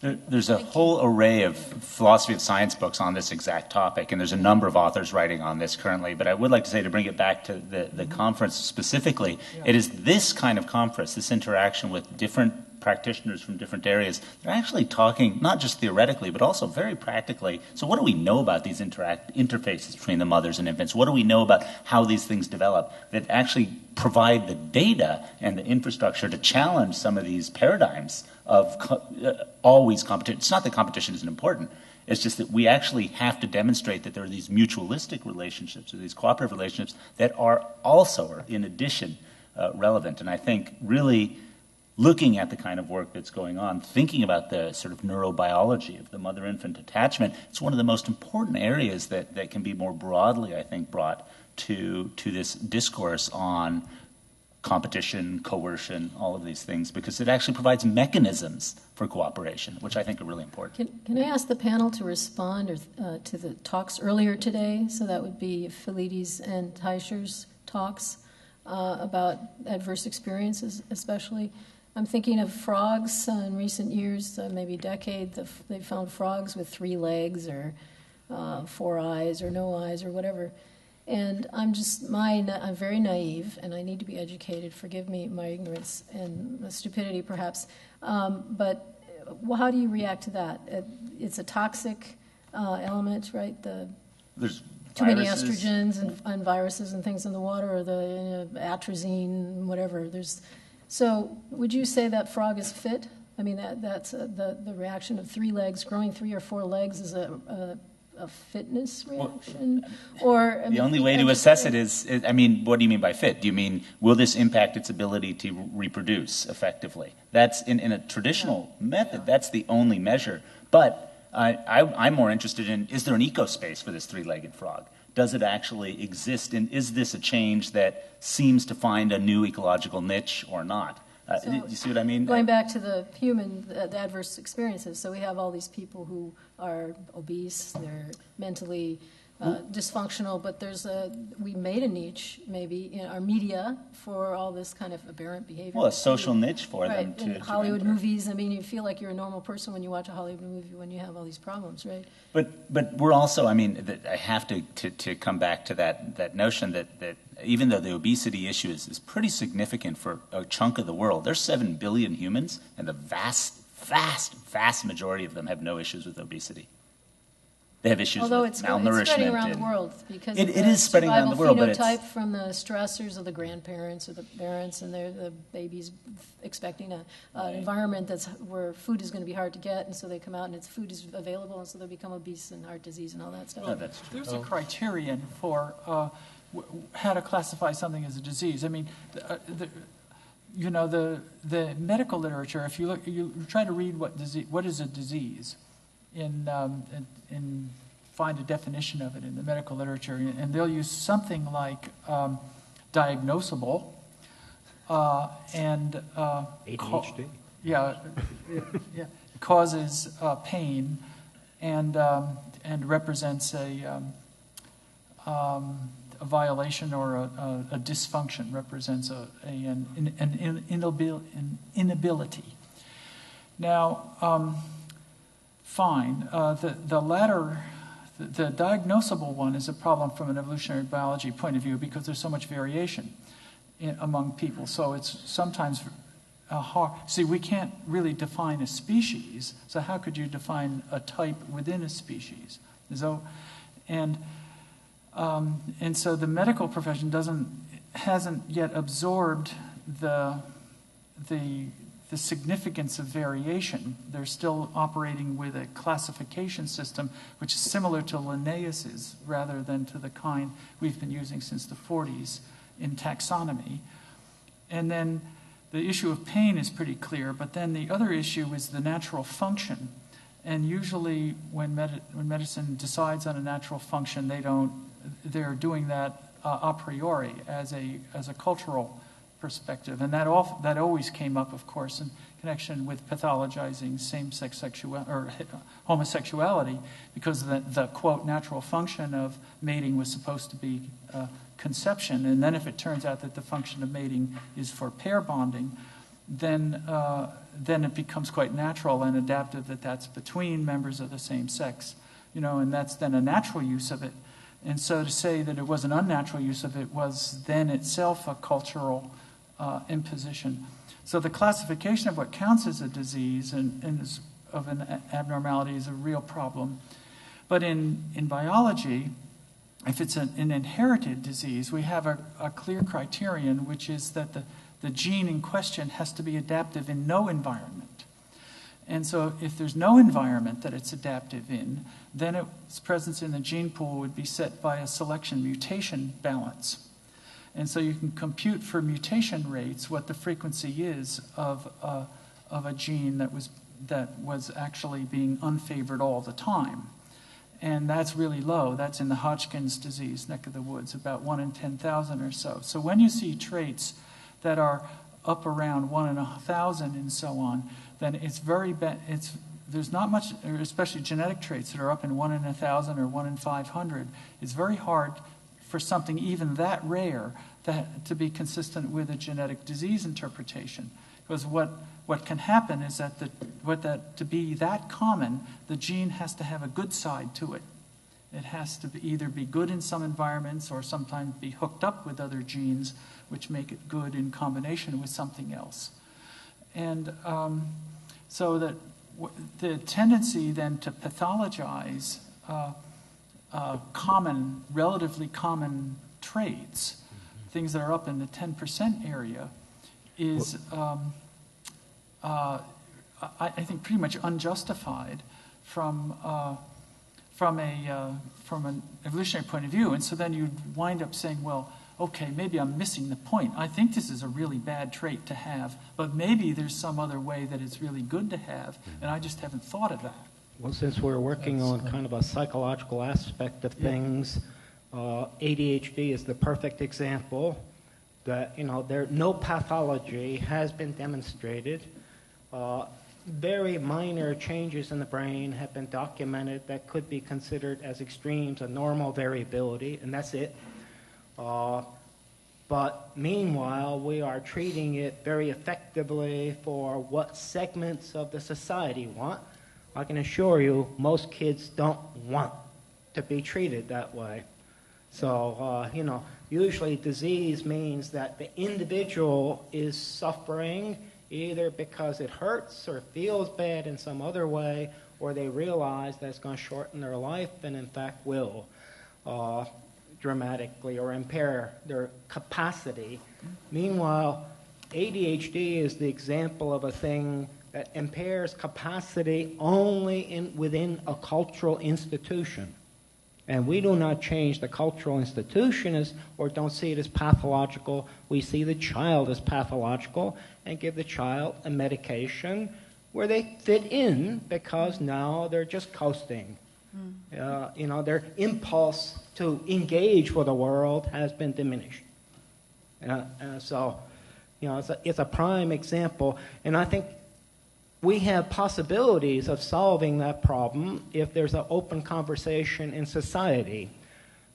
There's a whole array of philosophy of science books on this exact topic, and there's a number of authors writing on this currently. But I would like to say, to bring it back to the conference specifically, it is this kind of conference, this interaction with different practitioners from different areas. They're actually talking, not just theoretically, but also very practically. So what do we know about these interfaces between the mothers and infants? What do we know about how these things develop that actually provide the data and the infrastructure to challenge some of these paradigms of always competition? It's not that competition isn't important. It's just that we actually have to demonstrate that there are these mutualistic relationships or these cooperative relationships that are also, or in addition, relevant. And I think really looking at the kind of work that's going on, thinking about the sort of neurobiology of the mother-infant attachment, it's one of the most important areas that can be more broadly, I think, brought to this discourse on competition, coercion, all of these things, because it actually provides mechanisms for cooperation, which I think are really important. Can I ask the panel to respond to the talks earlier today? So that would be Felides and Teicher's talks about adverse experiences, especially. I'm thinking of frogs in recent years, maybe decade. They found frogs with 3 legs or 4 eyes or no eyes or whatever. And I'm very naive, and I need to be educated. Forgive me my ignorance and my stupidity, perhaps. But how do you react to that? It's a toxic element, right? There's too many viruses. estrogens and viruses and things in the water, or the atrazine, whatever. So would you say that frog is fit? I mean, that's the reaction of 3 legs, growing 3 or 4 legs is a fitness reaction? The only way to assess it is, I mean, what do you mean by fit? Do you mean, will this impact its ability to reproduce effectively? That's, in a traditional method, that's the only measure. But I'm more interested in, is there an ecospace for this 3-legged frog? Does it actually exist? And is this a change that seems to find a new ecological niche or not? Do you see what I mean? Going back to the the adverse experiences, so we have all these people who are obese, they're mentally dysfunctional, but we made a niche, maybe, in our media for all this kind of aberrant behavior. Well, a social niche for right. them in Hollywood movies, I mean, you feel like you're a normal person when you watch a Hollywood movie when you have all these problems, right? But we're also, I mean, I have to come back to that notion that even though the obesity issue is pretty significant for a chunk of the world, there's 7 billion humans, and the vast majority of them have no issues with obesity. They have issues with malnourishment. Although it's spreading around the world because it is spreading around the world, but it's phenotype from the stressors of the grandparents or the parents, and the babies expecting an environment where food is going to be hard to get, and so they come out and food is available, and so they become obese and heart disease and all that stuff. Well, that's true. There's a criterion for how to classify something as a disease. I mean, the medical literature. If you try to read what is a disease, and find a definition of it in the medical literature, and they'll use something like diagnosable and ADHD. Causes pain and represents a violation or a dysfunction, represents an inability. Now. Fine. The latter, the diagnosable one, is a problem from an evolutionary biology point of view because there's so much variation among people. So it's sometimes hard. See, we can't really define a species. So how could you define a type within a species? And so the medical profession hasn't yet absorbed the significance of variation. They're still operating with a classification system which is similar to Linnaeus's rather than to the kind we've been using since the 40s in taxonomy. And then the issue of pain is pretty clear, but then the other issue is the natural function. And usually when medicine decides on a natural function, they're doing that a priori as a cultural perspective, and that always came up, of course, in connection with pathologizing same-sex homosexuality, because the quote natural function of mating was supposed to be conception, and then if it turns out that the function of mating is for pair bonding, then it becomes quite natural and adaptive that's between members of the same sex, and that's then a natural use of it. And so to say that it was an unnatural use of it was then itself a cultural imposition. So the classification of what counts as a disease and of an abnormality is a real problem. But in biology, if it's an inherited disease, we have a clear criterion, which is that the gene in question has to be adaptive in no environment. And so if there's no environment that it's adaptive in, then its presence in the gene pool would be set by a selection mutation balance. And so you can compute for mutation rates what the frequency is of a gene that was actually being unfavored all the time. And that's really low. That's in the Hodgkin's disease neck of the woods, about 1 in 10,000 or so. So when you see traits that are up around 1 in 1,000 and so on, then it's very bad. There's not much, especially genetic traits that are up in 1 in 1,000 or 1 in 500. It's very hard for something even that rare to be consistent with a genetic disease interpretation. Because what can happen is that to be that common, the gene has to have a good side to it. It has to either be good in some environments or sometimes be hooked up with other genes which make it good in combination with something else. And so that the tendency then to pathologize relatively common traits, things that are up in the 10% area, is, I think, pretty much unjustified from an evolutionary point of view. And so then you'd wind up saying, well, okay, maybe I'm missing the point. I think this is a really bad trait to have, but maybe there's some other way that it's really good to have, and I just haven't thought of that. Well, since we're working on kind of a psychological aspect of things, ADHD is the perfect example that, no pathology has been demonstrated. Very minor changes in the brain have been documented that could be considered as extremes of normal variability, and that's it. But meanwhile, we are treating it very effectively for what segments of the society want. I can assure you, most kids don't want to be treated that way. So, usually disease means that the individual is suffering either because it hurts or feels bad in some other way, or they realize that it's going to shorten their life and in fact will dramatically or impair their capacity. Meanwhile, ADHD is the example of a thing that impairs capacity only within a cultural institution. And we do not change the cultural institution or don't see it as pathological. We see the child as pathological and give the child a medication where they fit in because now they're just coasting. Their impulse to engage with the world has been diminished. So it's a prime example. And I think we have possibilities of solving that problem if there's an open conversation in society.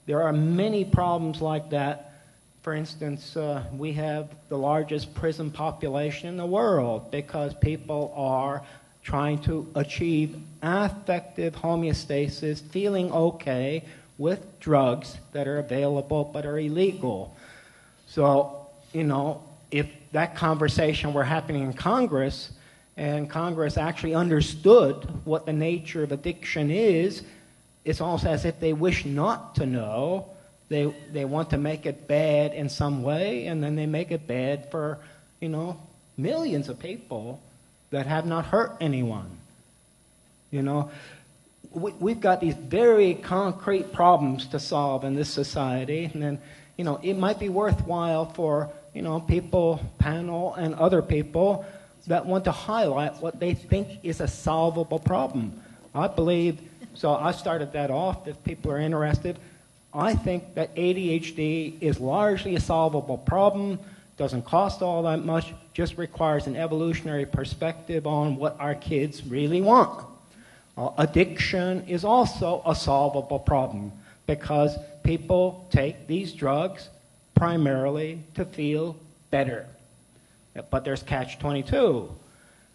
There are many problems like that. For instance, we have the largest prison population in the world because people are trying to achieve affective homeostasis, feeling okay with drugs that are available but are illegal. So, if that conversation were happening in Congress, and Congress actually understood what the nature of addiction is, it's almost as if they wish not to know. They want to make it bad in some way, and then they make it bad for, millions of people that have not hurt anyone. We've got these very concrete problems to solve in this society, and then, it might be worthwhile for, people, panel, and other people that want to highlight what they think is a solvable problem. I believe, so I started that off if people are interested. I think that ADHD is largely a solvable problem, doesn't cost all that much, just requires an evolutionary perspective on what our kids really want. Addiction is also a solvable problem because people take these drugs primarily to feel better. But there's catch-22.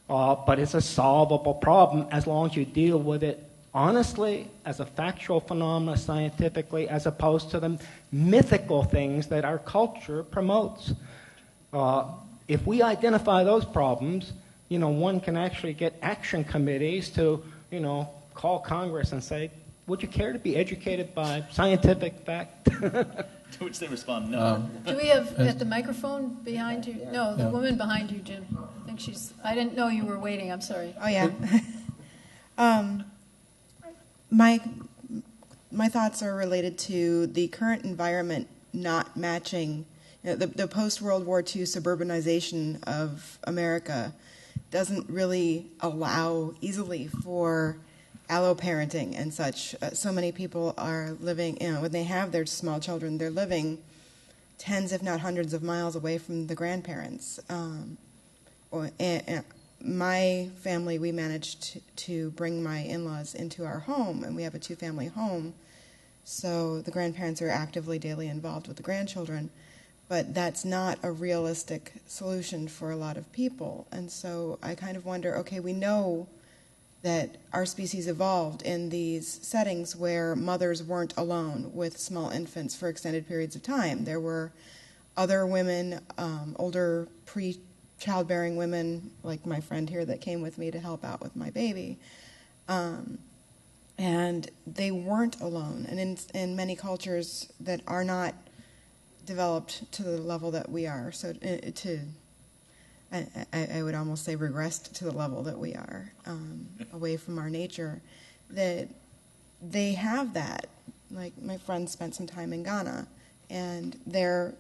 But it's a solvable problem as long as you deal with it honestly, as a factual phenomenon scientifically, as opposed to the mythical things that our culture promotes. If we identify those problems, one can actually get action committees to, call Congress and say, would you care to be educated by scientific fact? To which they respond, no. Do we have at the microphone behind you? No, the woman behind you, Jim. I think I didn't know you were waiting. I'm sorry. Oh, yeah. My thoughts are related to the current environment not matching. The post-World War II suburbanization of America doesn't really allow easily for alloparenting and such. So many people are living, when they have their small children, they're living tens, if not hundreds of miles away from the grandparents. My family, we managed to bring my in-laws into our home, and we have a two-family home. So the grandparents are actively daily involved with the grandchildren. But that's not a realistic solution for a lot of people. And so I kind of wonder, okay, we know that our species evolved in these settings where mothers weren't alone with small infants for extended periods of time. There were other women, older pre-childbearing women, like my friend here that came with me to help out with my baby. And they weren't alone. And in many cultures that are not developed to the level that we are, so I would almost say regressed to the level that we are, away from our nature, that they have that. Like my friend spent some time in Ghana, and there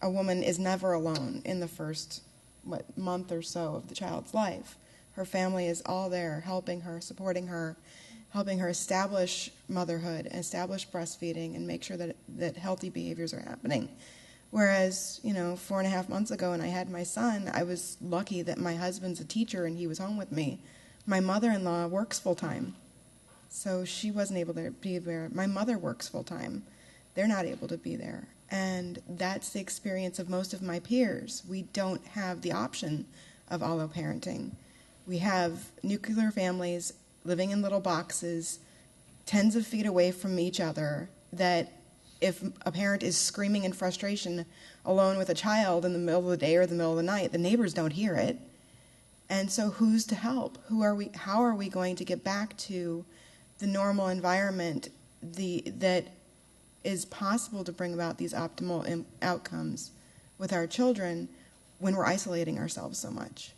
a woman is never alone in the first month or so of the child's life. Her family is all there, helping her, supporting her, helping her establish motherhood, establish breastfeeding, and make sure that healthy behaviors are happening. Whereas, 4.5 months ago when I had my son, I was lucky that my husband's a teacher and he was home with me. My mother-in-law works full-time, so she wasn't able to be there. My mother works full-time. They're not able to be there. And that's the experience of most of my peers. We don't have the option of allo-parenting. We have nuclear families living in little boxes, tens of feet away from each other, that if a parent is screaming in frustration alone with a child in the middle of the day or the middle of the night, the neighbors don't hear it. And so who's to help? How are we going to get back to the normal environment that is possible to bring about these optimal outcomes with our children when we're isolating ourselves so much?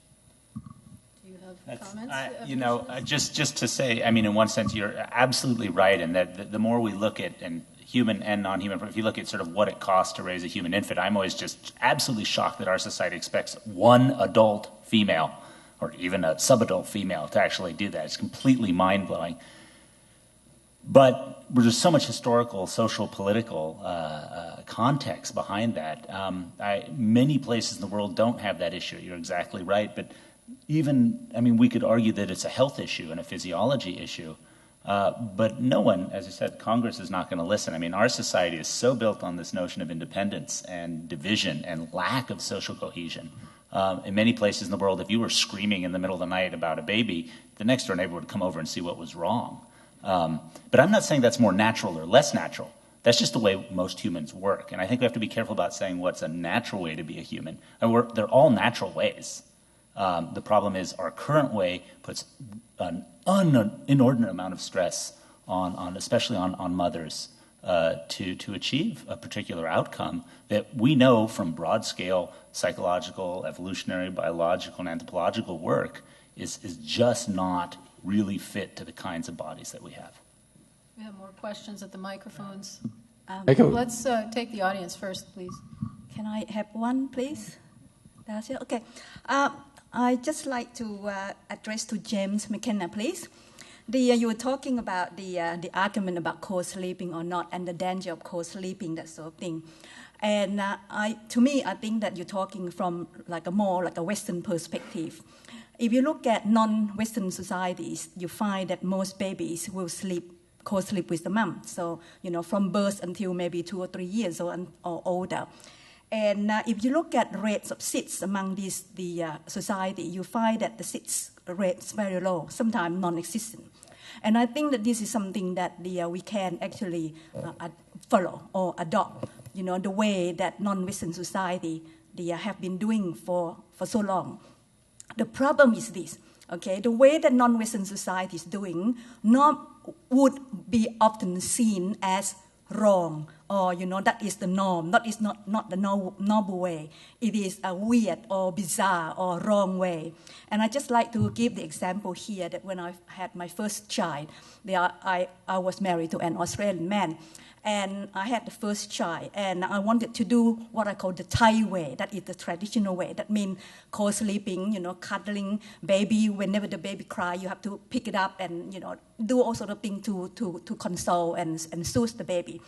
Do you have comments? Just to say, in one sense, you're absolutely right, in that the more we look at, and human and non-human, if you look at sort of what it costs to raise a human infant, I'm always just absolutely shocked that our society expects one adult female, or even a subadult female, to actually do that. It's completely mind-blowing. But there's so much historical, social, political context behind that. Many places in the world don't have that issue. You're exactly right. But we could argue that it's a health issue and a physiology issue. But no one, as I said, Congress is not going to listen. Our society is so built on this notion of independence and division and lack of social cohesion. In many places in the world, if you were screaming in the middle of the night about a baby, the next door neighbor would come over and see what was wrong. But I'm not saying that's more natural or less natural. That's just the way most humans work. And I think we have to be careful about saying what's a natural way to be a human. They're all natural ways. The problem is our current way puts an inordinate amount of stress on especially on mothers to achieve a particular outcome that we know from broad-scale psychological, evolutionary, biological, and anthropological work is just not really fit to the kinds of bodies that we have. We have more questions at the microphones. Let's take the audience first, please. Can I have one, please? That's it. Okay. I'd just like to address to James McKenna, please. You were talking about the argument about co-sleeping or not and the danger of co-sleeping, that sort of thing. And to me, I think that you're talking from more like a Western perspective. If you look at non-Western societies, you find that most babies will co-sleep with the mom. So, from birth until maybe 2 or 3 years or older. And if you look at rates of SIDS among the society, you find that the SIDS rate is very low, sometimes non-existent. And I think that this is something that we can actually follow or adopt, the way that non-Western society have been doing for so long. The problem is this, okay? The way that non-Western society is doing would be often seen as wrong, or that is the norm. That is not the normal way. It is a weird or bizarre or wrong way. And I just like to give the example here that when I had my first child, I was married to an Australian man, and I had the first child, and I wanted to do what I call the Thai way. That is the traditional way. That means co-sleeping, cuddling baby. Whenever the baby cries, you have to pick it up and, do all sort of things to console and soothe the baby.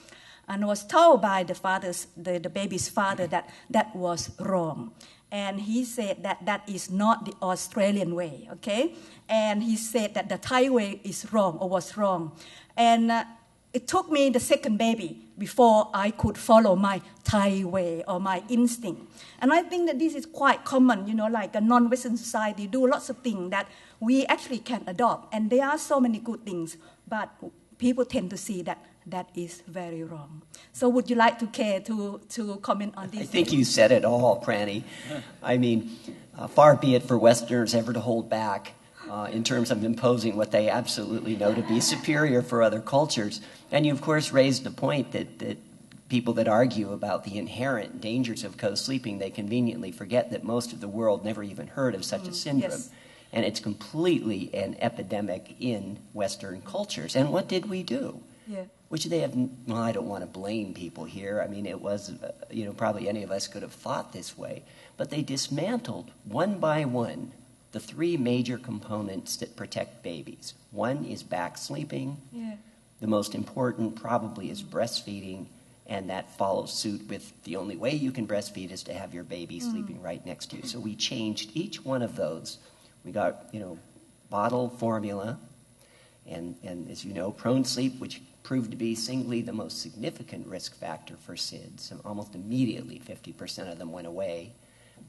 And I was told by the baby's father that was wrong. And he said that is not the Australian way, okay? And he said that the Thai way is wrong or was wrong. And it took me the second baby before I could follow my Thai way or my instinct. And I think that this is quite common, like a non-Western society do lots of things that we actually can adopt. And there are so many good things, but people tend to see that that is very wrong. So would you like to care to comment on this? I think you said it all, Pranny. I mean, far be it for Westerners ever to hold back in terms of imposing what they absolutely know to be superior for other cultures. And you, of course, raised the point that people that argue about the inherent dangers of co-sleeping, they conveniently forget that most of the world never even heard of such a syndrome. Yes. And it's completely an epidemic in Western cultures. And what did we do? Yeah. Which they have, well, I don't want to blame people here. I mean, it was, probably any of us could have thought this way. But they dismantled, one by one, the three major components that protect babies. One is back sleeping. Yeah. The most important probably is breastfeeding, and that follows suit with the only way you can breastfeed is to have your baby sleeping right next to you. So we changed each one of those. We got, bottle formula, and as you know, prone sleep, which proved to be singly the most significant risk factor for SIDS. And almost immediately, 50% of them went away.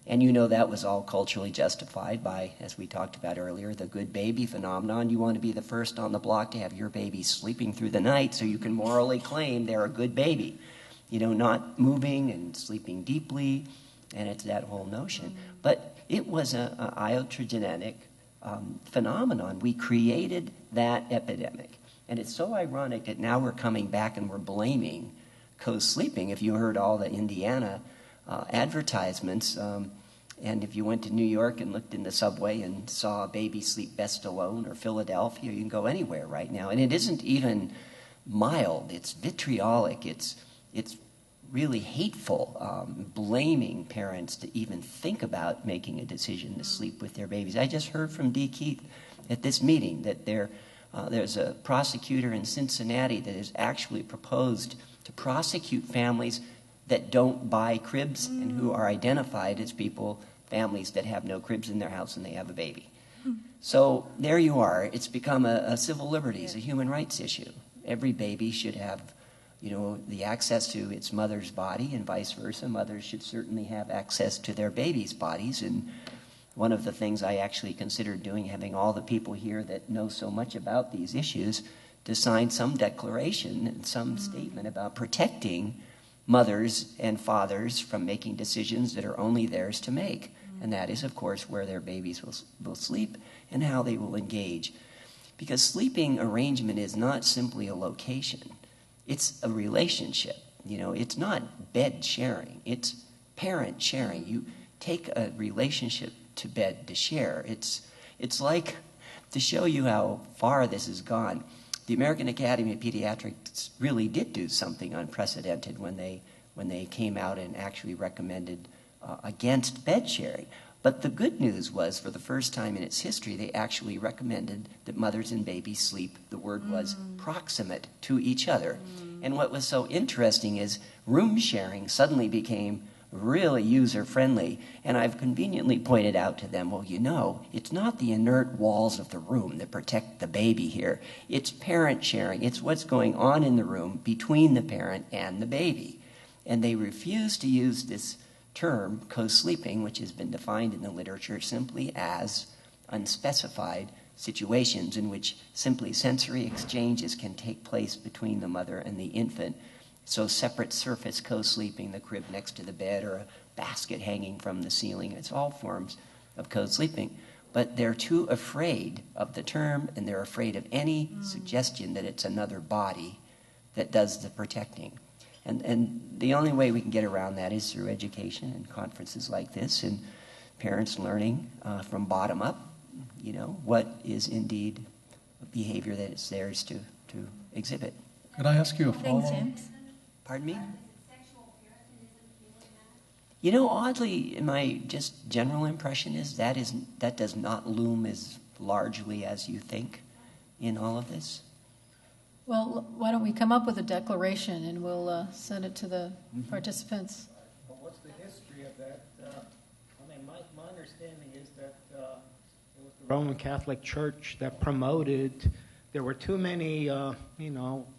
And that was all culturally justified by, as we talked about earlier, the good baby phenomenon. You want to be the first on the block to have your baby sleeping through the night so you can morally claim they're a good baby. Not moving and sleeping deeply, and it's that whole notion. But it was an iatrogenic phenomenon. We created that epidemic. And it's so ironic that now we're coming back and we're blaming co-sleeping. If you heard all the Indiana advertisements, and if you went to New York and looked in the subway and saw a baby sleep best alone, or Philadelphia, you can go anywhere right now. And it isn't even mild. It's vitriolic. It's really hateful, blaming parents to even think about making a decision to sleep with their babies. I just heard from D. Keith at this meeting that there's a prosecutor in Cincinnati that has actually proposed to prosecute families that don't buy cribs and who are identified as families that have no cribs in their house and they have a baby. So there you are. It's become a civil liberties, a human rights issue. Every baby should have, the access to its mother's body, and vice versa. Mothers should certainly have access to their babies' bodies. And one of the things I actually considered doing, having all the people here that know so much about these issues to sign some declaration and some statement about protecting mothers and fathers from making decisions that are only theirs to make. And that is, of course, where their babies will sleep and how they will engage. Because sleeping arrangement is not simply a location. It's a relationship. It's not bed sharing. It's parent sharing. You take a relationship to bed to share. It's like, to show you how far this has gone, the American Academy of Pediatrics really did do something unprecedented when they came out and actually recommended against bed sharing. But the good news was, for the first time in its history, they actually recommended that mothers and babies sleep, the word was, proximate to each other. And what was so interesting is room sharing suddenly became really user-friendly. And I've conveniently pointed out to them, well, it's not the inert walls of the room that protect the baby here. It's parent sharing. It's what's going on in the room between the parent and the baby. And they refuse to use this term, co-sleeping, which has been defined in the literature simply as unspecified situations in which simply sensory exchanges can take place between the mother and the infant. So separate surface co-sleeping, the crib next to the bed, or a basket hanging from the ceiling, it's all forms of co-sleeping. But they're too afraid of the term, and they're afraid of any suggestion that it's another body that does the protecting. And the only way we can get around that is through education and conferences like this, and parents learning from bottom up, what is indeed a behavior that is theirs to exhibit. Could I ask you a follow-up? Thanks, James. Pardon me? Oddly, my just general impression is that does not loom as largely as you think in all of this. Well, why don't we come up with a declaration and we'll send it to the participants. Well, what's the history of that? My understanding is that it was the Roman Catholic Church that promoted there were too many,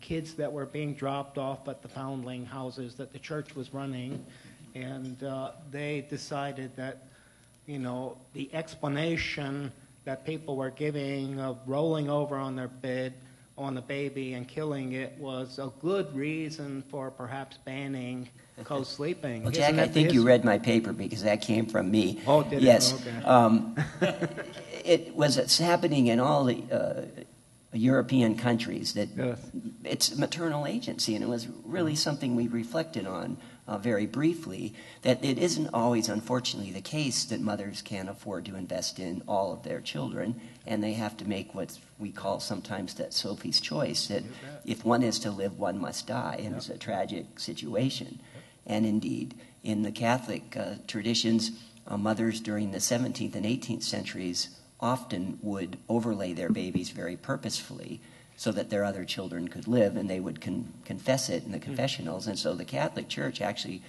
kids that were being dropped off at the foundling houses that the church was running, and they decided that, the explanation that people were giving of rolling over on their bed on the baby and killing it was a good reason for perhaps banning co-sleeping. Well, Jack, I think you read my paper because that came from me. Oh, did yes. it? Okay. It's happening in all the European countries that it's maternal agency, and it was really something we reflected on very briefly, that it isn't always, unfortunately, the case that mothers can afford to invest in all of their children, and they have to make what we call sometimes that Sophie's choice, that if one is to live, one must die, and it's a tragic situation. And indeed, in the Catholic traditions, mothers during the 17th and 18th centuries often would overlay their babies very purposefully so that their other children could live, and they would confess it in the confessionals. And so the Catholic Church actually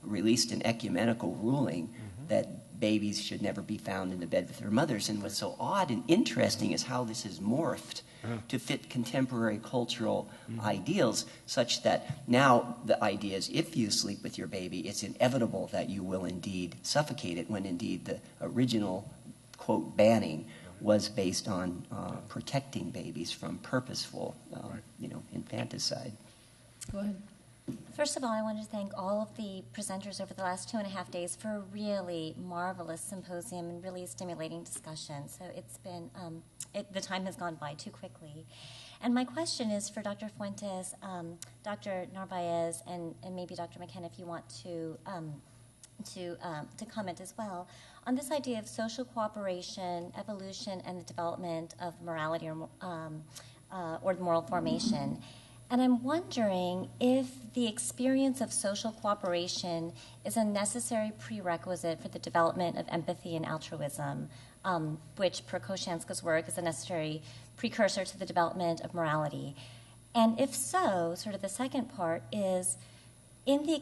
released an ecumenical ruling that babies should never be found in the bed with their mothers. And what's so odd and interesting is how this has morphed to fit contemporary cultural ideals, such that now the idea is if you sleep with your baby, it's inevitable that you will indeed suffocate it, when indeed the original, quote, banning was based on protecting babies from purposeful, infanticide. Go ahead. First of all, I wanted to thank all of the presenters over the last 2.5 days for a really marvelous symposium and really stimulating discussion. So it's been, the time has gone by too quickly. And my question is for Dr. Fuentes, Dr. Narvaez, and maybe Dr. McKenna, if you want to comment as well, on this idea of social cooperation, evolution, and the development of morality or moral formation. And I'm wondering if the experience of social cooperation is a necessary prerequisite for the development of empathy and altruism, which, per Kosciuszko's work, is a necessary precursor to the development of morality. And if so, sort of the second part is,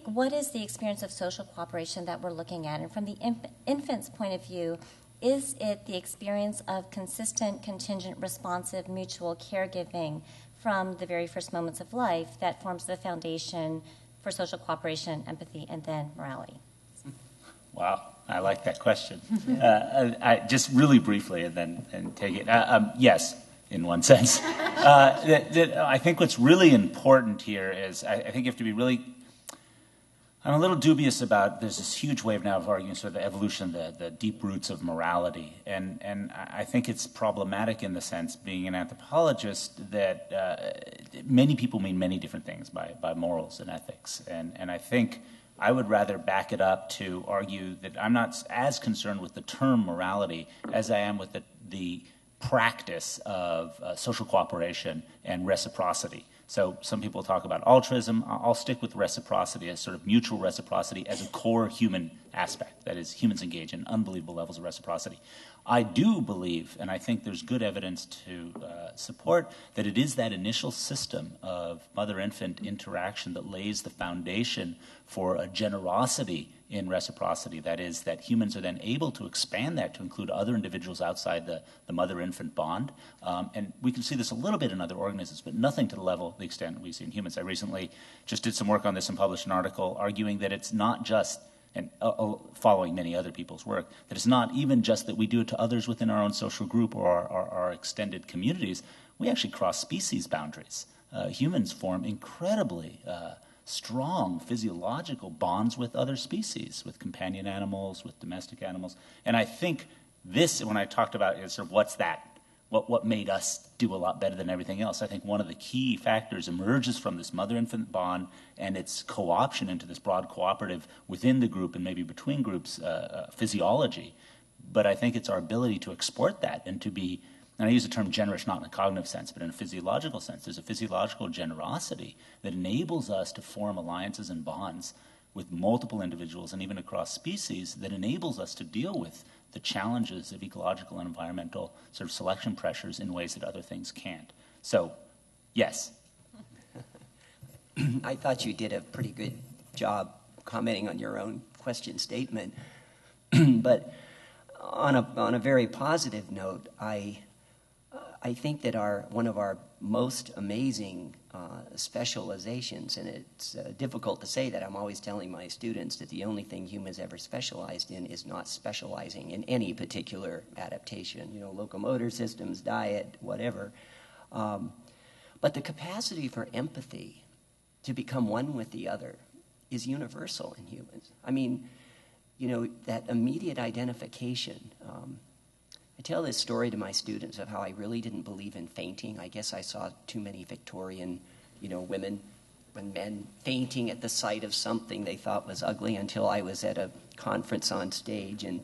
what is the experience of social cooperation that we're looking at? And from the infant's point of view, is it the experience of consistent, contingent, responsive, mutual caregiving from the very first moments of life that forms the foundation for social cooperation, empathy, and then morality? Wow, I like that question. I just really briefly, and take it. Yes, in one sense. I think what's really important here is I think you have to be really. I'm a little dubious about, there's this huge wave now of arguing sort of the evolution, the deep roots of morality. And I think it's problematic in the sense, being an anthropologist, that many people mean many different things by morals and ethics. And I think I would rather back it up to argue that I'm not as concerned with the term morality as I am with the practice of social cooperation and reciprocity. So some people talk about altruism. I'll stick with reciprocity as sort of mutual reciprocity as a core human aspect. That is, humans engage in unbelievable levels of reciprocity. I do believe, and I think there's good evidence to support, that it is that initial system of mother-infant interaction that lays the foundation for a generosity in reciprocity. That is, that humans are then able to expand that to include other individuals outside the mother-infant bond. And we can see this a little bit in other organisms, but nothing to the extent we see in humans. I recently just did some work on this and published an article arguing that it's not just, and following many other people's work, that it's not even just that we do it to others within our own social group or our extended communities. We actually cross species boundaries. Humans form incredibly strong physiological bonds with other species, with companion animals, with domestic animals. And I think this, when I talked about it, sort of what's that? What made us do a lot better than everything else? I think one of the key factors emerges from this mother-infant bond and its co-option into this broad cooperative within the group and maybe between groups physiology. But I think it's our ability to export that and to be, and I use the term generous not in a cognitive sense, but in a physiological sense. There's a physiological generosity that enables us to form alliances and bonds with multiple individuals and even across species that enables us to deal with the challenges of ecological and environmental sort of selection pressures in ways that other things can't. So, yes. I thought you did a pretty good job commenting on your own question statement. But on a very positive note, I I think that one of our most amazing specializations, and it's difficult to say that. I'm always telling my students that the only thing humans ever specialized in is not specializing in any particular adaptation, locomotor systems, diet, whatever. But the capacity for empathy, to become one with the other, is universal in humans. I mean, that immediate identification. I tell this story to my students of how I really didn't believe in fainting. I guess I saw too many Victorian, women and men fainting at the sight of something they thought was ugly until I was at a conference on stage, and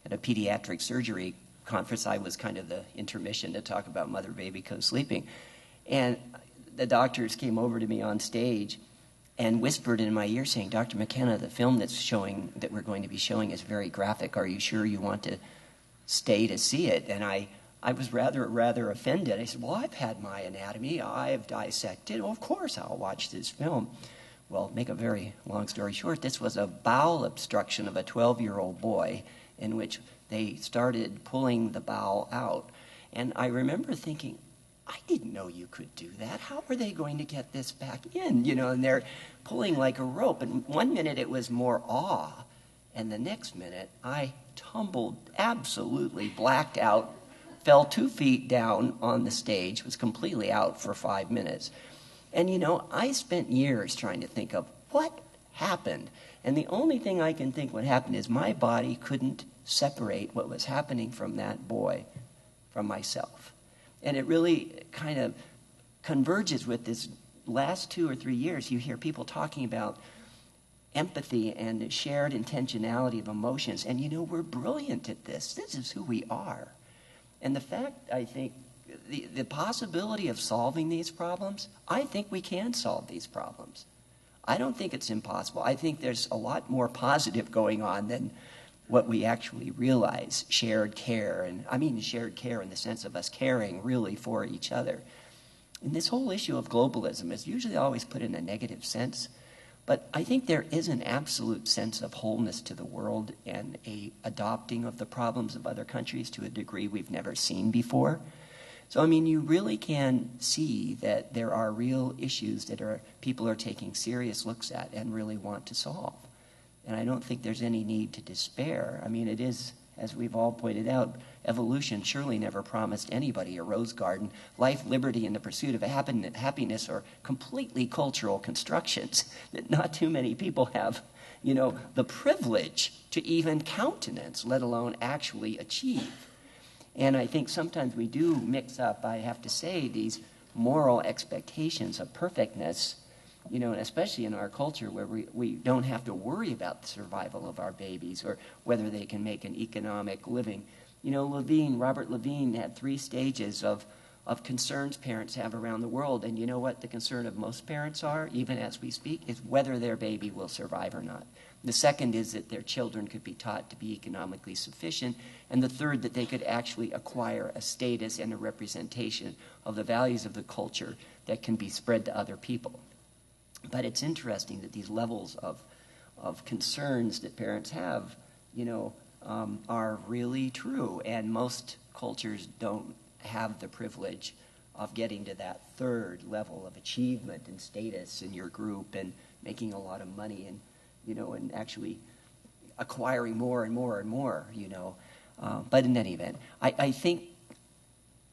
at a pediatric surgery conference, I was kind of the intermission to talk about mother-baby co-sleeping. And the doctors came over to me on stage and whispered in my ear saying, "Dr. McKenna, the film that we're going to be showing is very graphic. Are you sure you want to stay to see it?" And I was rather offended. I said, "Well, I've had my anatomy. I've dissected. Well, of course I'll watch this film." Well, make a very long story short, this was a bowel obstruction of a 12-year-old boy in which they started pulling the bowel out. And I remember thinking, I didn't know you could do that. How are they going to get this back in? And they're pulling like a rope. And one minute it was more awe, and the next minute I tumbled, absolutely blacked out, fell 2 feet down on the stage, was completely out for 5 minutes. And I spent years trying to think of what happened. And the only thing I can think what happened is my body couldn't separate what was happening from that boy from myself. And it really kind of converges with this last 2 or 3 years. You hear people talking about empathy and shared intentionality of emotions. And we're brilliant at this. This is who we are. And the fact, I think, the possibility of solving these problems, I think we can solve these problems. I don't think it's impossible. I think there's a lot more positive going on than what we actually realize. Shared care, and I mean shared care in the sense of us caring really for each other. And this whole issue of globalism is usually always put in a negative sense, but I think there is an absolute sense of wholeness to the world and a adopting of the problems of other countries to a degree we've never seen before. So, you really can see that there are real issues that people are taking serious looks at and really want to solve. And I don't think there's any need to despair. It is, as we've all pointed out, evolution surely never promised anybody a rose garden. Life, liberty, and the pursuit of happiness are completely cultural constructions that not too many people have, the privilege to even countenance, let alone actually achieve. And I think sometimes we do mix up, I have to say, these moral expectations of perfectness, and especially in our culture where we don't have to worry about the survival of our babies or whether they can make an economic living. Robert Levine had 3 stages of concerns parents have around the world. And you know what the concern of most parents are, even as we speak, is whether their baby will survive or not. The second is that their children could be taught to be economically sufficient. And the third, that they could actually acquire a status and a representation of the values of the culture that can be spread to other people. But it's interesting that these levels of concerns that parents have, are really true. And most cultures don't have the privilege of getting to that third level of achievement and status in your group and making a lot of money and, and actually acquiring more and more and more, But in any event, I think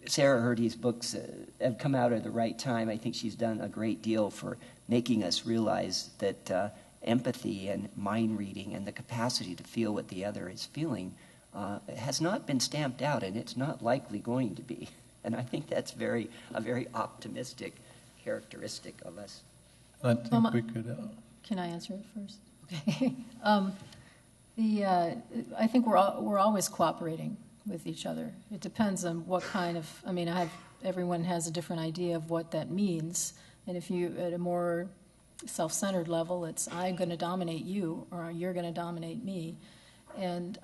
Sarah Hrdy's books have come out at the right time. I think she's done a great deal for making us realize that empathy and mind reading and the capacity to feel what the other is feeling has not been stamped out, and it's not likely going to be. And I think that's a very optimistic characteristic of us. I think we could... Can I answer it first? Okay. I think we're always cooperating with each other. It depends on what kind of... everyone has a different idea of what that means. And if you, at a more self-centered level, it's I'm going to dominate you or you're going to dominate me. And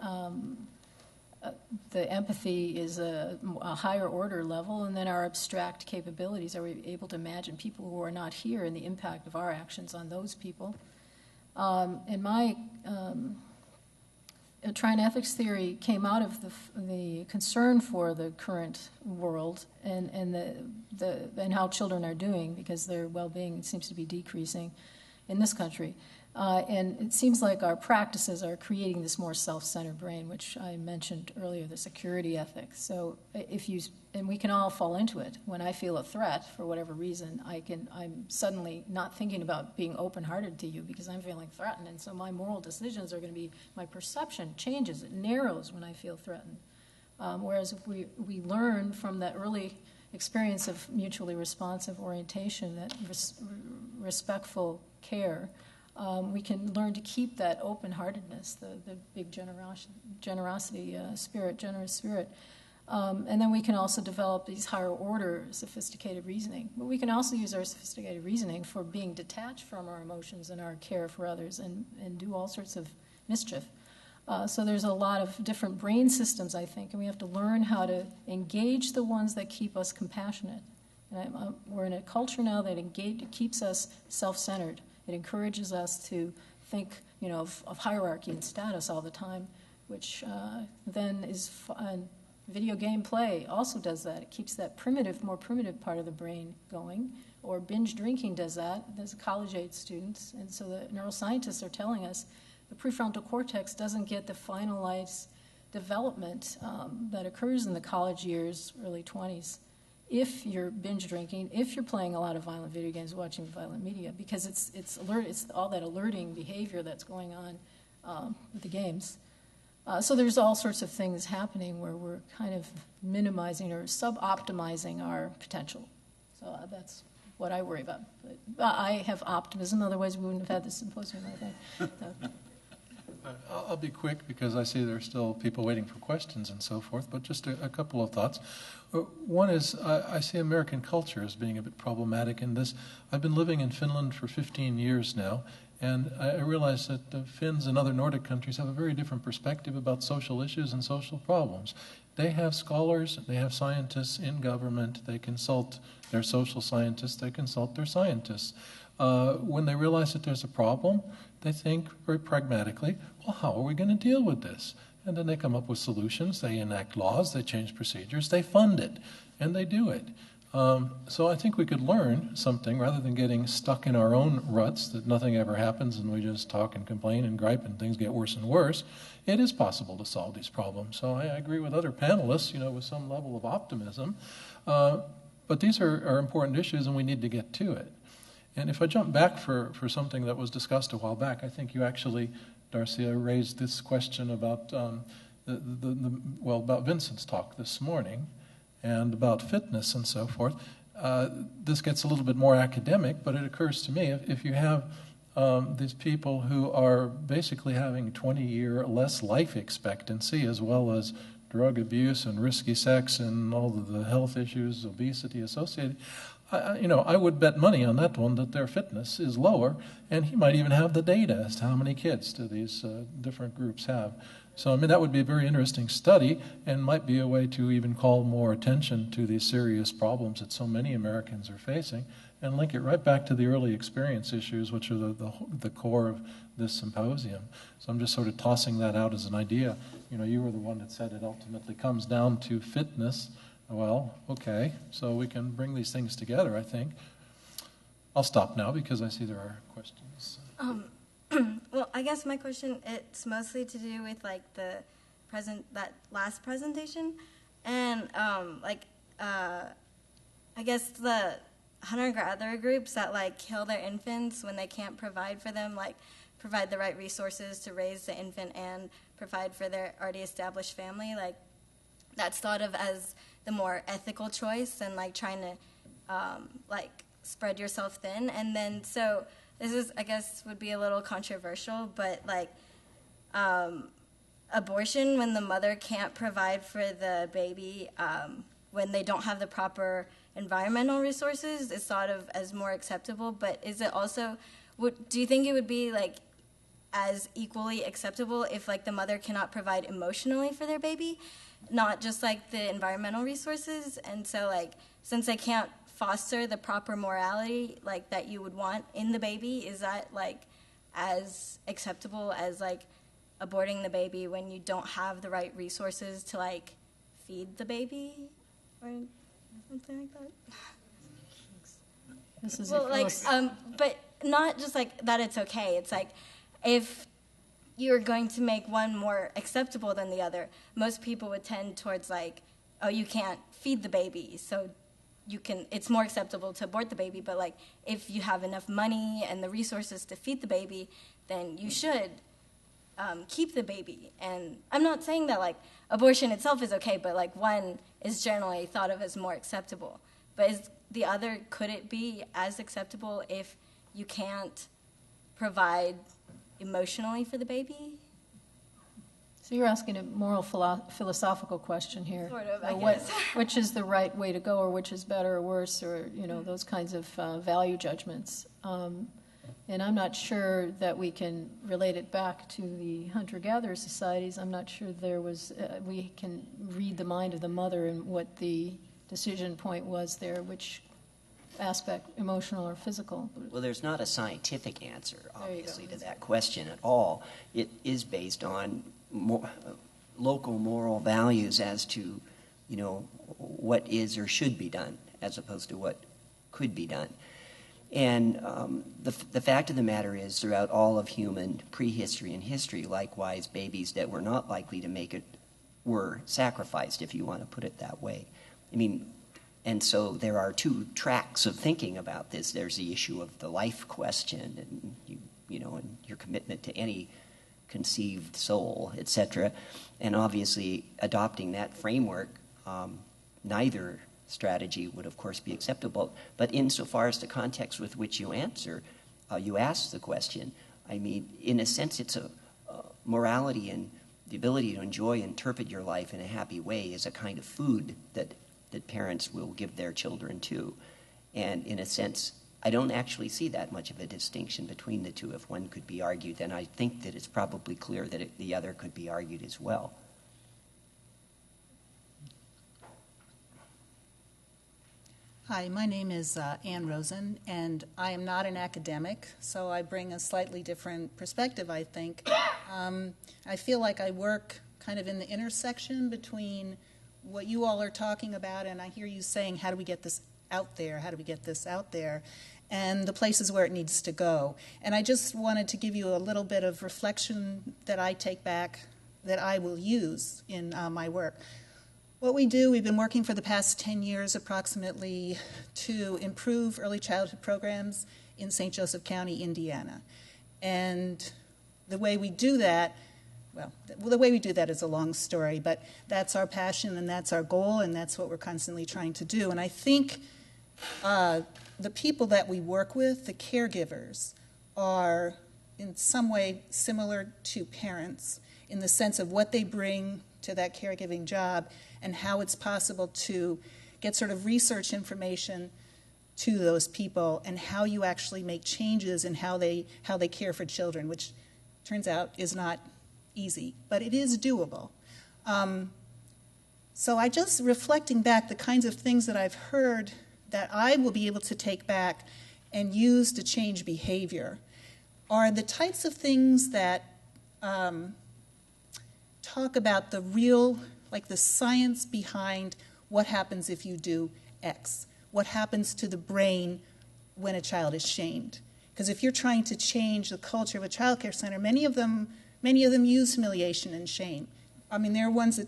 the empathy is a higher order level, and then our abstract capabilities. Are we able to imagine people who are not here and the impact of our actions on those people? And my Trine ethics theory came out of the concern for the current world and how children are doing, because their well-being seems to be decreasing in this country. And it seems like our practices are creating this more self-centered brain, which I mentioned earlier, the security ethics. So and we can all fall into it. When I feel a threat for whatever reason, I'm suddenly not thinking about being open-hearted to you because I'm feeling threatened. And so my moral decisions are going to be, my perception changes, it narrows when I feel threatened. Whereas if we learn from that early experience of mutually responsive orientation, that respectful care, we can learn to keep that open-heartedness, the big generosity spirit, generous spirit. And then we can also develop these higher order sophisticated reasoning. But we can also use our sophisticated reasoning for being detached from our emotions and our care for others and do all sorts of mischief. So there's a lot of different brain systems, I think, and we have to learn how to engage the ones that keep us compassionate. And we're in a culture now that keeps us self-centered. It encourages us to think, of hierarchy and status all the time, which then is fun. Video game play also does that. It keeps that more primitive part of the brain going. Or binge drinking does that. There's college-age students. And so the neuroscientists are telling us the prefrontal cortex doesn't get the finalized development that occurs in the college years, early 20s, if you're binge drinking, if you're playing a lot of violent video games, watching violent media, because it's all that alerting behavior that's going on with the games. So there's all sorts of things happening where we're kind of minimizing or sub-optimizing our potential. So that's what I worry about. But I have optimism, otherwise we wouldn't have had this symposium, I think. I'll be quick because I see there are still people waiting for questions and so forth, but just a couple of thoughts. One is I see American culture as being a bit problematic in this. I've been living in Finland for 15 years now, and I realize that the Finns and other Nordic countries have a very different perspective about social issues and social problems. They have scholars, they have scientists in government, they consult their social scientists, they consult their scientists. When they realize that there's a problem, they think very pragmatically, well, how are we going to deal with this? And then they come up with solutions, they enact laws, they change procedures, they fund it, and they do it. So I think we could learn something rather than getting stuck in our own ruts that nothing ever happens and we just talk and complain and gripe and things get worse and worse. It is possible to solve these problems. So I agree with other panelists, with some level of optimism. But these are important issues and we need to get to it. And if I jump back for something that was discussed a while back, I think you actually, Darcia, raised this question about about Vincent's talk this morning and about fitness and so forth. This gets a little bit more academic, but it occurs to me if you have these people who are basically having 20-year less life expectancy as well as drug abuse and risky sex and all of the health issues, obesity associated, I would bet money on that one that their fitness is lower, and he might even have the data as to how many kids do these different groups have. So, that would be a very interesting study and might be a way to even call more attention to these serious problems that so many Americans are facing and link it right back to the early experience issues, which are the core of this symposium. So I'm just sort of tossing that out as an idea. You were the one that said it ultimately comes down to fitness. Well, okay, so we can bring these things together, I think. I'll stop now because I see there are questions. Well, I guess my question, it's mostly to do with that last presentation, and I guess the hunter-gatherer groups that kill their infants when they can't provide for them, provide the right resources to raise the infant and provide for their already established family, that's thought of as the more ethical choice and trying to spread yourself thin. And then so this is, I guess, would be a little controversial, but abortion when the mother can't provide for the baby when they don't have the proper environmental resources is thought of as more acceptable. But is it also, do you think it would be as equally acceptable if the mother cannot provide emotionally for their baby, not just the environmental resources? And so since they can't foster the proper morality that you would want in the baby, is that as acceptable as aborting the baby when you don't have the right resources to like feed the baby or something like that. This is Well, like, but not just like that it's okay. It's like if you're going to make one more acceptable than the other, most people would tend towards like, oh, you can't feed the baby, so it's more acceptable to abort the baby. But like, if you have enough money and the resources to feed the baby, then you should keep the baby. And I'm not saying that like abortion itself is okay, but like one is generally thought of as more acceptable. But is the other, could it be as acceptable if you can't provide emotionally for the baby? So you're asking a moral philosophical question here. Sort of, I What, guess. which is the right way to go, or which is better or worse, or those kinds of value judgments. And I'm not sure that we can relate it back to the hunter-gatherer societies. I'm not sure we can read the mind of the mother and what the decision point was there, which aspect, emotional or physical. Well, there's not a scientific answer, obviously, to that question at all. It is based on local moral values as to, what is or should be done, as opposed to what could be done. And the fact of the matter is, throughout all of human prehistory and history, likewise, babies that were not likely to make it were sacrificed, if you want to put it that way. And so there are two tracks of thinking about this. There's the issue of the life question, and and your commitment to any conceived soul, etc. And obviously, adopting that framework, neither strategy would, of course, be acceptable. But insofar as the context with which you ask the question, in a sense, it's a morality and the ability to enjoy and interpret your life in a happy way is a kind of food that parents will give their children to. And in a sense, I don't actually see that much of a distinction between the two. If one could be argued, then I think that it's probably clear that the other could be argued as well. Hi, my name is Ann Rosen, and I am not an academic, so I bring a slightly different perspective, I think. I feel like I work kind of in the intersection between what you all are talking about, and I hear you saying, how do we get this out there? How do we get this out there? And the places where it needs to go. And I just wanted to give you a little bit of reflection that I take back that I will use in my work. What we do, we've been working for the past 10 years approximately to improve early childhood programs in St. Joseph County, Indiana. And the way we do that, the way we do that is a long story, but that's our passion and that's our goal and that's what we're constantly trying to do. And I think the people that we work with, the caregivers, are in some way similar to parents in the sense of what they bring to that caregiving job and how it's possible to get sort of research information to those people and how you actually make changes in how they care for children, which turns out is not easy, but it is doable. So I just reflecting back the kinds of things that I've heard that I will be able to take back and use to change behavior are the types of things that talk about the real, like the science behind what happens if you do X, what happens to the brain when a child is shamed. Because if you're trying to change the culture of a child care center, many of them use humiliation and shame. There are ones that,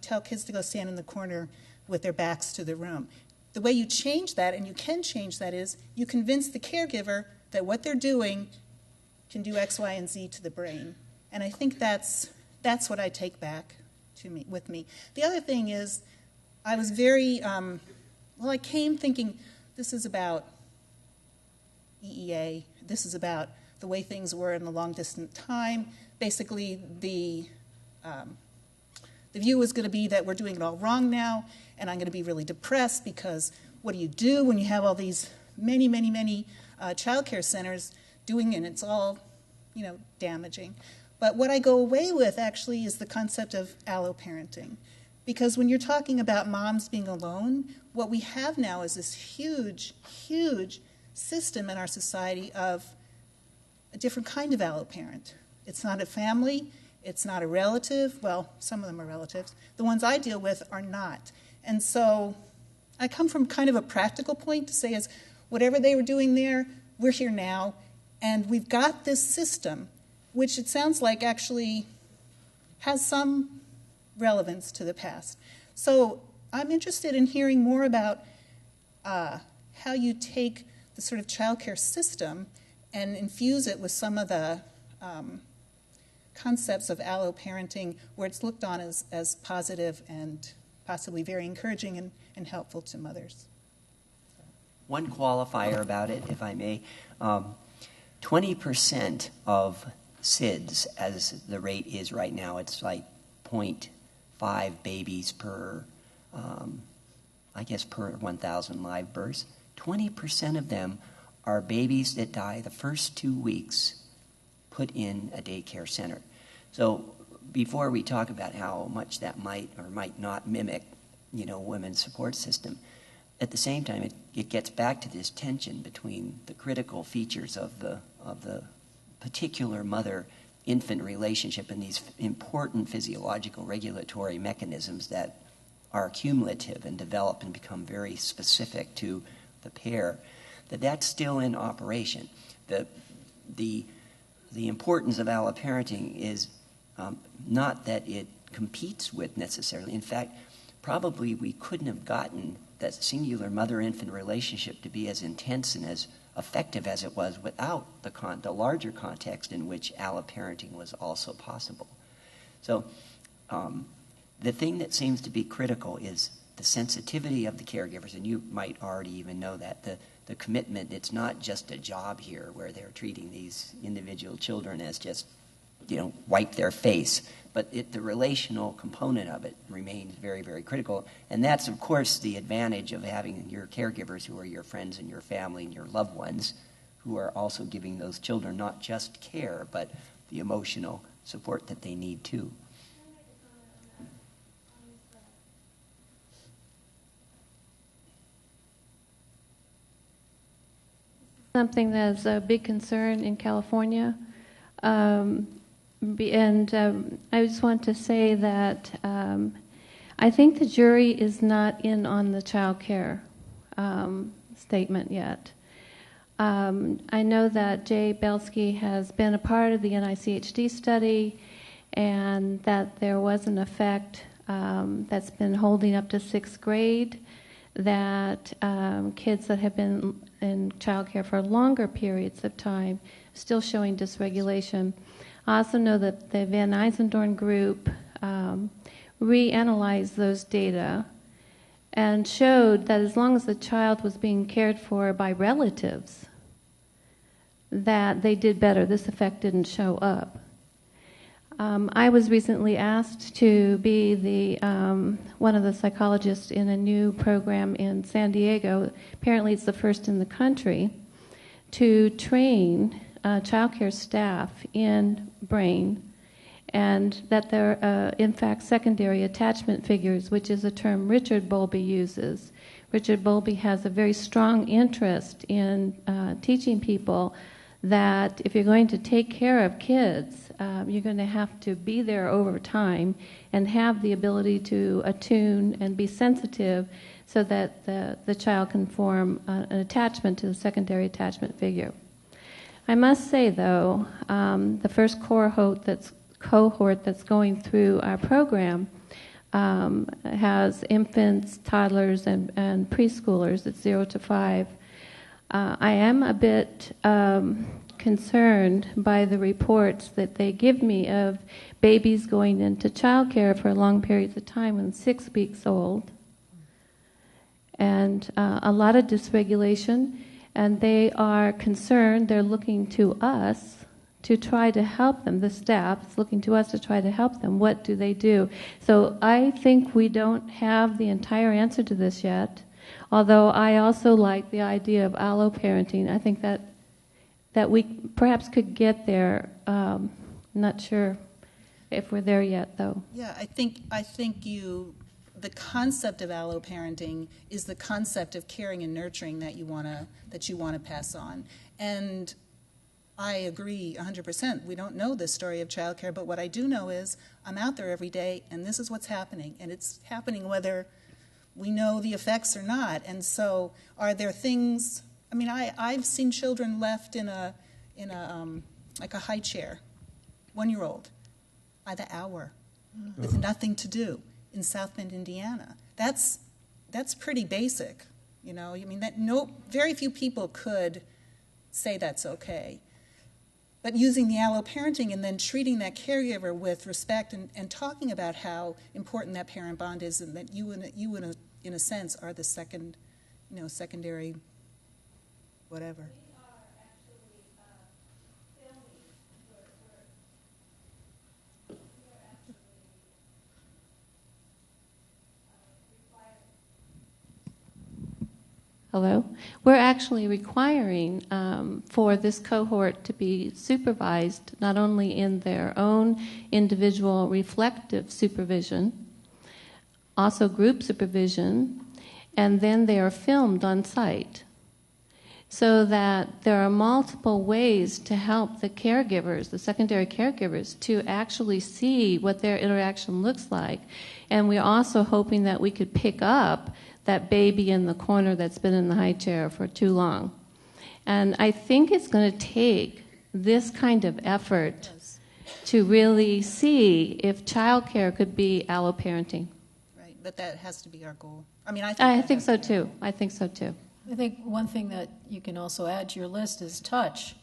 tell kids to go stand in the corner with their backs to the room. The way you change that, and you can change that, is you convince the caregiver that what they're doing can do X, Y, and Z to the brain. And I think that's what I take back with me. The other thing is, I was very, I came thinking this is about EEA, this is about the way things were in the long distant time. Basically, the view was going to be that we're doing it all wrong now, and I'm going to be really depressed because what do you do when you have all these many child care centers doing it, and it's all, damaging. But what I go away with actually is the concept of alloparenting. Because when you're talking about moms being alone, what we have now is this huge system in our society of a different kind of alloparent. It's not a family, it's not a relative. Well, some of them are relatives. The ones I deal with are not. And so I come from kind of a practical point to say is whatever they were doing there, we're here now, and we've got this system, which it sounds like actually has some relevance to the past. So I'm interested in hearing more about how you take the sort of childcare system and infuse it with some of the concepts of alloparenting, where it's looked on as positive and possibly very encouraging and helpful to mothers. One qualifier about it, if I may, 20% of SIDS, as the rate is right now, it's like 0.5 babies per, per 1,000 live births. 20% of them are babies that die the first 2 weeks put in a daycare center. So before we talk about how much that might or might not mimic, women's support system, at the same time, it gets back to this tension between the critical features of the particular mother-infant relationship and these important physiological regulatory mechanisms that are cumulative and develop and become very specific to the pair, that's still in operation. The importance of alloparenting is not that it competes with necessarily. In fact, probably we couldn't have gotten that singular mother-infant relationship to be as intense and as effective as it was without the larger context in which alloparenting was also possible. So the thing that seems to be critical is the sensitivity of the caregivers, and you might already even know that, the commitment. It's not just a job here where they're treating these individual children as just, wipe their face, but the relational component of it remains very, very critical. And that's, of course, the advantage of having your caregivers who are your friends and your family and your loved ones, who are also giving those children not just care, but the emotional support that they need too. Something that's a big concern in California. I just want to say that I think the jury is not in on the child care statement yet. I know that Jay Belsky has been a part of the NICHD study, and that there was an effect that's been holding up to 6th grade, that kids that have been in childcare for longer periods of time still showing dysregulation. I also know that the Van Eisendorn group reanalyzed those data and showed that as long as the child was being cared for by relatives, that they did better. This effect didn't show up. I was recently asked to be one of the psychologists in a new program in San Diego. Apparently it's the first in the country to train childcare staff in brain, and that there are, in fact, secondary attachment figures, which is a term Richard Bowlby uses. Richard Bowlby has a very strong interest in teaching people that if you're going to take care of kids, you're going to have to be there over time and have the ability to attune and be sensitive so that the child can form an attachment to the secondary attachment figure. I must say, though, the first cohort that's going through our program has infants, toddlers, and preschoolers. It's 0 to 5. I am a bit concerned by the reports that they give me of babies going into childcare for long periods of time when 6 weeks old, and a lot of dysregulation, and they are concerned. They're looking to us to try to help them. The staff is looking to us to try to help them. What do they do? So I think we don't have the entire answer to this yet, although I also like the idea of alloparenting. I think that we perhaps could get there. Not sure if we're there yet, though. Yeah, I think the concept of alloparenting is the concept of caring and nurturing that you want to pass on. And I agree 100%. We don't know this story of childcare, but what I do know is I'm out there every day, and this is what's happening. And it's happening whether we know the effects or not. And so are there things, I mean, I've seen children left in a like a high chair, 1-year-old, by the hour, with nothing to do in South Bend, Indiana. That's pretty basic, you know. I mean, very few people could say that's okay. But using the alloparenting and then treating that caregiver with respect and talking about how important that parent bond is, and that you in a sense are the secondary whatever. Hello? We're actually requiring for this cohort to be supervised not only in their own individual reflective supervision, also group supervision, and then they are filmed on site, so that there are multiple ways to help the caregivers, the secondary caregivers, to actually see what their interaction looks like. And we're also hoping that we could pick up that baby in the corner that's been in the high chair for too long. And I think it's going to take this kind of effort to really see if childcare could be alloparenting. Right, but that has to be our goal. I mean, I think so too. I think so too. I think one thing that you can also add to your list is touch,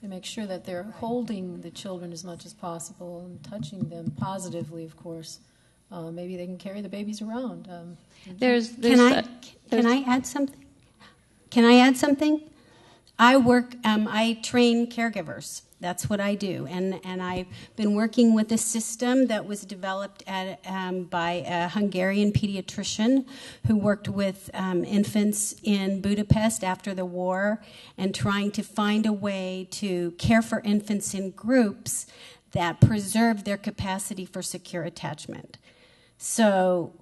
and make sure that they're holding the children as much as possible and touching them positively, of course. Maybe they can carry the babies around. Can I add something? Can I add something? I train caregivers. That's what I do. And I've been working with a system that was developed by a Hungarian pediatrician who worked with infants in Budapest after the war, and trying to find a way to care for infants in groups that preserve their capacity for secure attachment. So,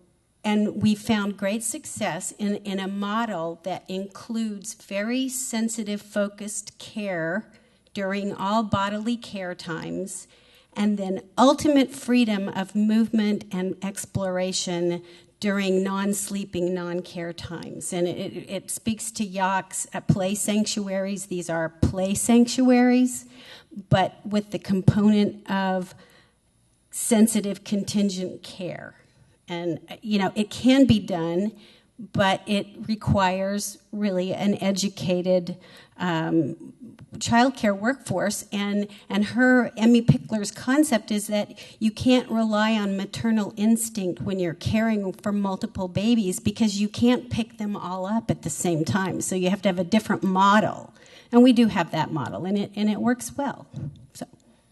and we found great success in a model that includes very sensitive, focused care during all bodily care times, and then ultimate freedom of movement and exploration during non-sleeping, non-care times. And it speaks to Jacques' play sanctuaries. These are play sanctuaries, but with the component of sensitive contingent care. And, you know, it can be done, but it requires really an educated childcare workforce. And Emmy Pickler's concept is that you can't rely on maternal instinct when you're caring for multiple babies, because you can't pick them all up at the same time. So you have to have a different model. And we do have that model, and it works well. So.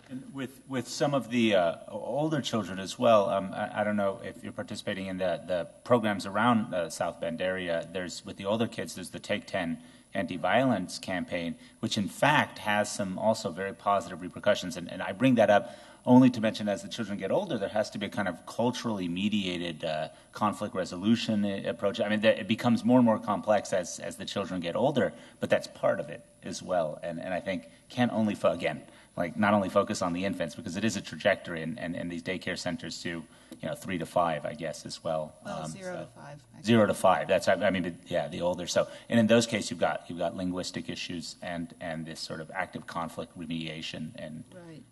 And with some of the older children as well, I don't know if you're participating in the programs around the South Bend area. With the older kids, there's the Take 10 anti-violence campaign, which in fact has some also very positive repercussions. And I bring that up only to mention, as the children get older, there has to be a kind of culturally mediated conflict resolution approach. I mean, it becomes more and more complex as the children get older, but that's part of it as well. And I think can't only, not only focus on the infants, because it is a trajectory, and these daycare centers do, 3 to 5, I guess, as well. 0 to 5. 0 to 5. That's, the older. So, and in those cases, you've got linguistic issues and this sort of active conflict remediation and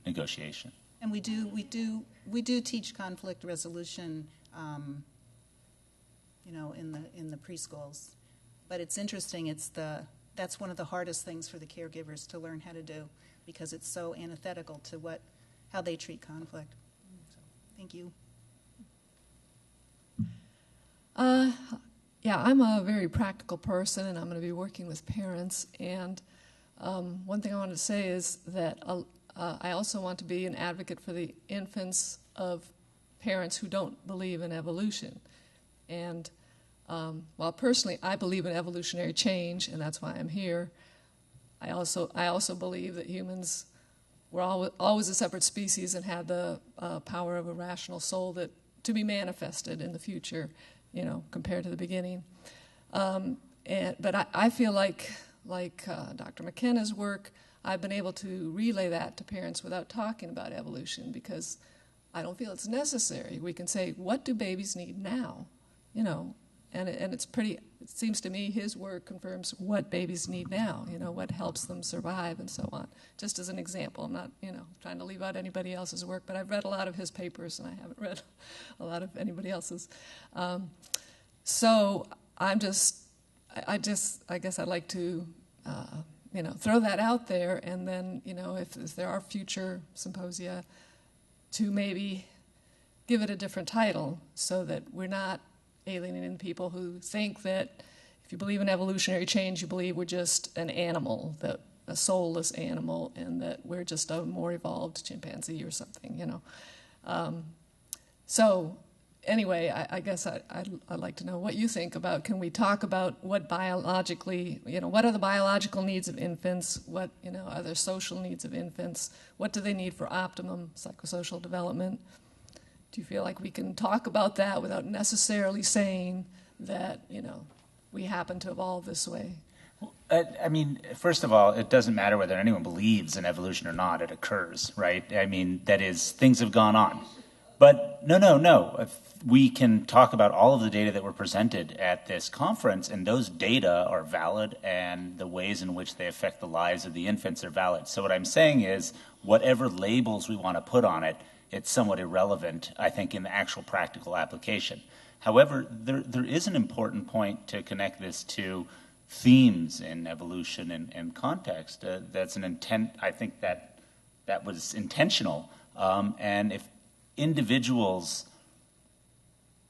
negotiation. And we do teach conflict resolution, in the preschools. But it's interesting. That's one of the hardest things for the caregivers to learn how to do, because it's so antithetical to how they treat conflict. So, thank you. Yeah, I'm a very practical person, and I'm going to be working with parents. And one thing I wanted to say is that I also want to be an advocate for the infants of parents who don't believe in evolution. And while personally I believe in evolutionary change, and that's why I'm here, I also believe that humans were always a separate species and had the power of a rational soul to be manifested in the future, compared to the beginning. But I feel like Dr. McKenna's work, I've been able to relay that to parents without talking about evolution because I don't feel it's necessary. We can say, what do babies need now? You know, and it's pretty, it seems to me his work confirms what babies need now, you know, what helps them survive and so on. Just as an example, I'm not, you know, trying to leave out anybody else's work, but I've read a lot of his papers and I haven't read a lot of anybody else's. So I'm just, I guess I'd like to, you know, throw that out there, and then, you know, if there are future symposia, to maybe give it a different title so that we're not alienating people who think that if you believe in evolutionary change, you believe we're just an animal, that a soulless animal, and that we're just a more evolved chimpanzee or something, you know. So anyway, I guess I'd like to know what you think about, can we talk about what biologically, you know, what are the biological needs of infants? What, you know, are there social needs of infants? What do they need for optimum psychosocial development? Do you feel like we can talk about that without necessarily saying that, you know, we happen to evolve this way? I mean, first of all, it doesn't matter whether anyone believes in evolution or not. It occurs, right? I mean, that is, things have gone on. But no. We can talk about all of the data that were presented at this conference, and those data are valid, and the ways in which they affect the lives of the infants are valid. So what I'm saying is, whatever labels we want to put on it, it's somewhat irrelevant, I think, in the actual practical application. However, there is an important point to connect this to themes in evolution and context. That's an intent, I think that was intentional. And if individuals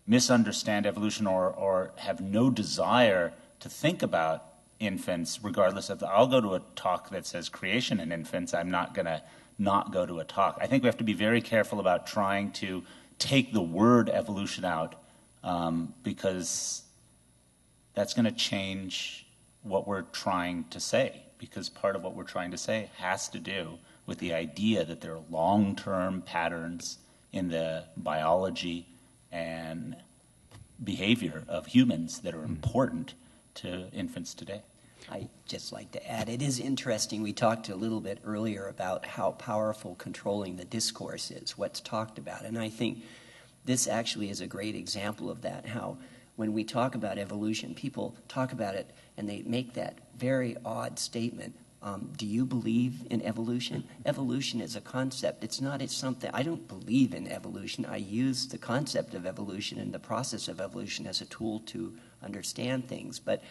misunderstand evolution or have no desire to think about infants, regardless of I'll go to a talk that says creation in infants, I'm not going to not go to a talk. I think we have to be very careful about trying to take the word evolution out because that's going to change what we're trying to say, because part of what we're trying to say has to do with the idea that there are long-term patterns in the biology and behavior of humans that are important to infants today. I'd just like to add, it is interesting, we talked a little bit earlier about how powerful controlling the discourse is, what's talked about. And I think this actually is a great example of that, how when we talk about evolution, people talk about it and they make that very odd statement. Do you believe in evolution? Evolution is a concept. It's something. I don't believe in evolution. I use the concept of evolution and the process of evolution as a tool to understand things. But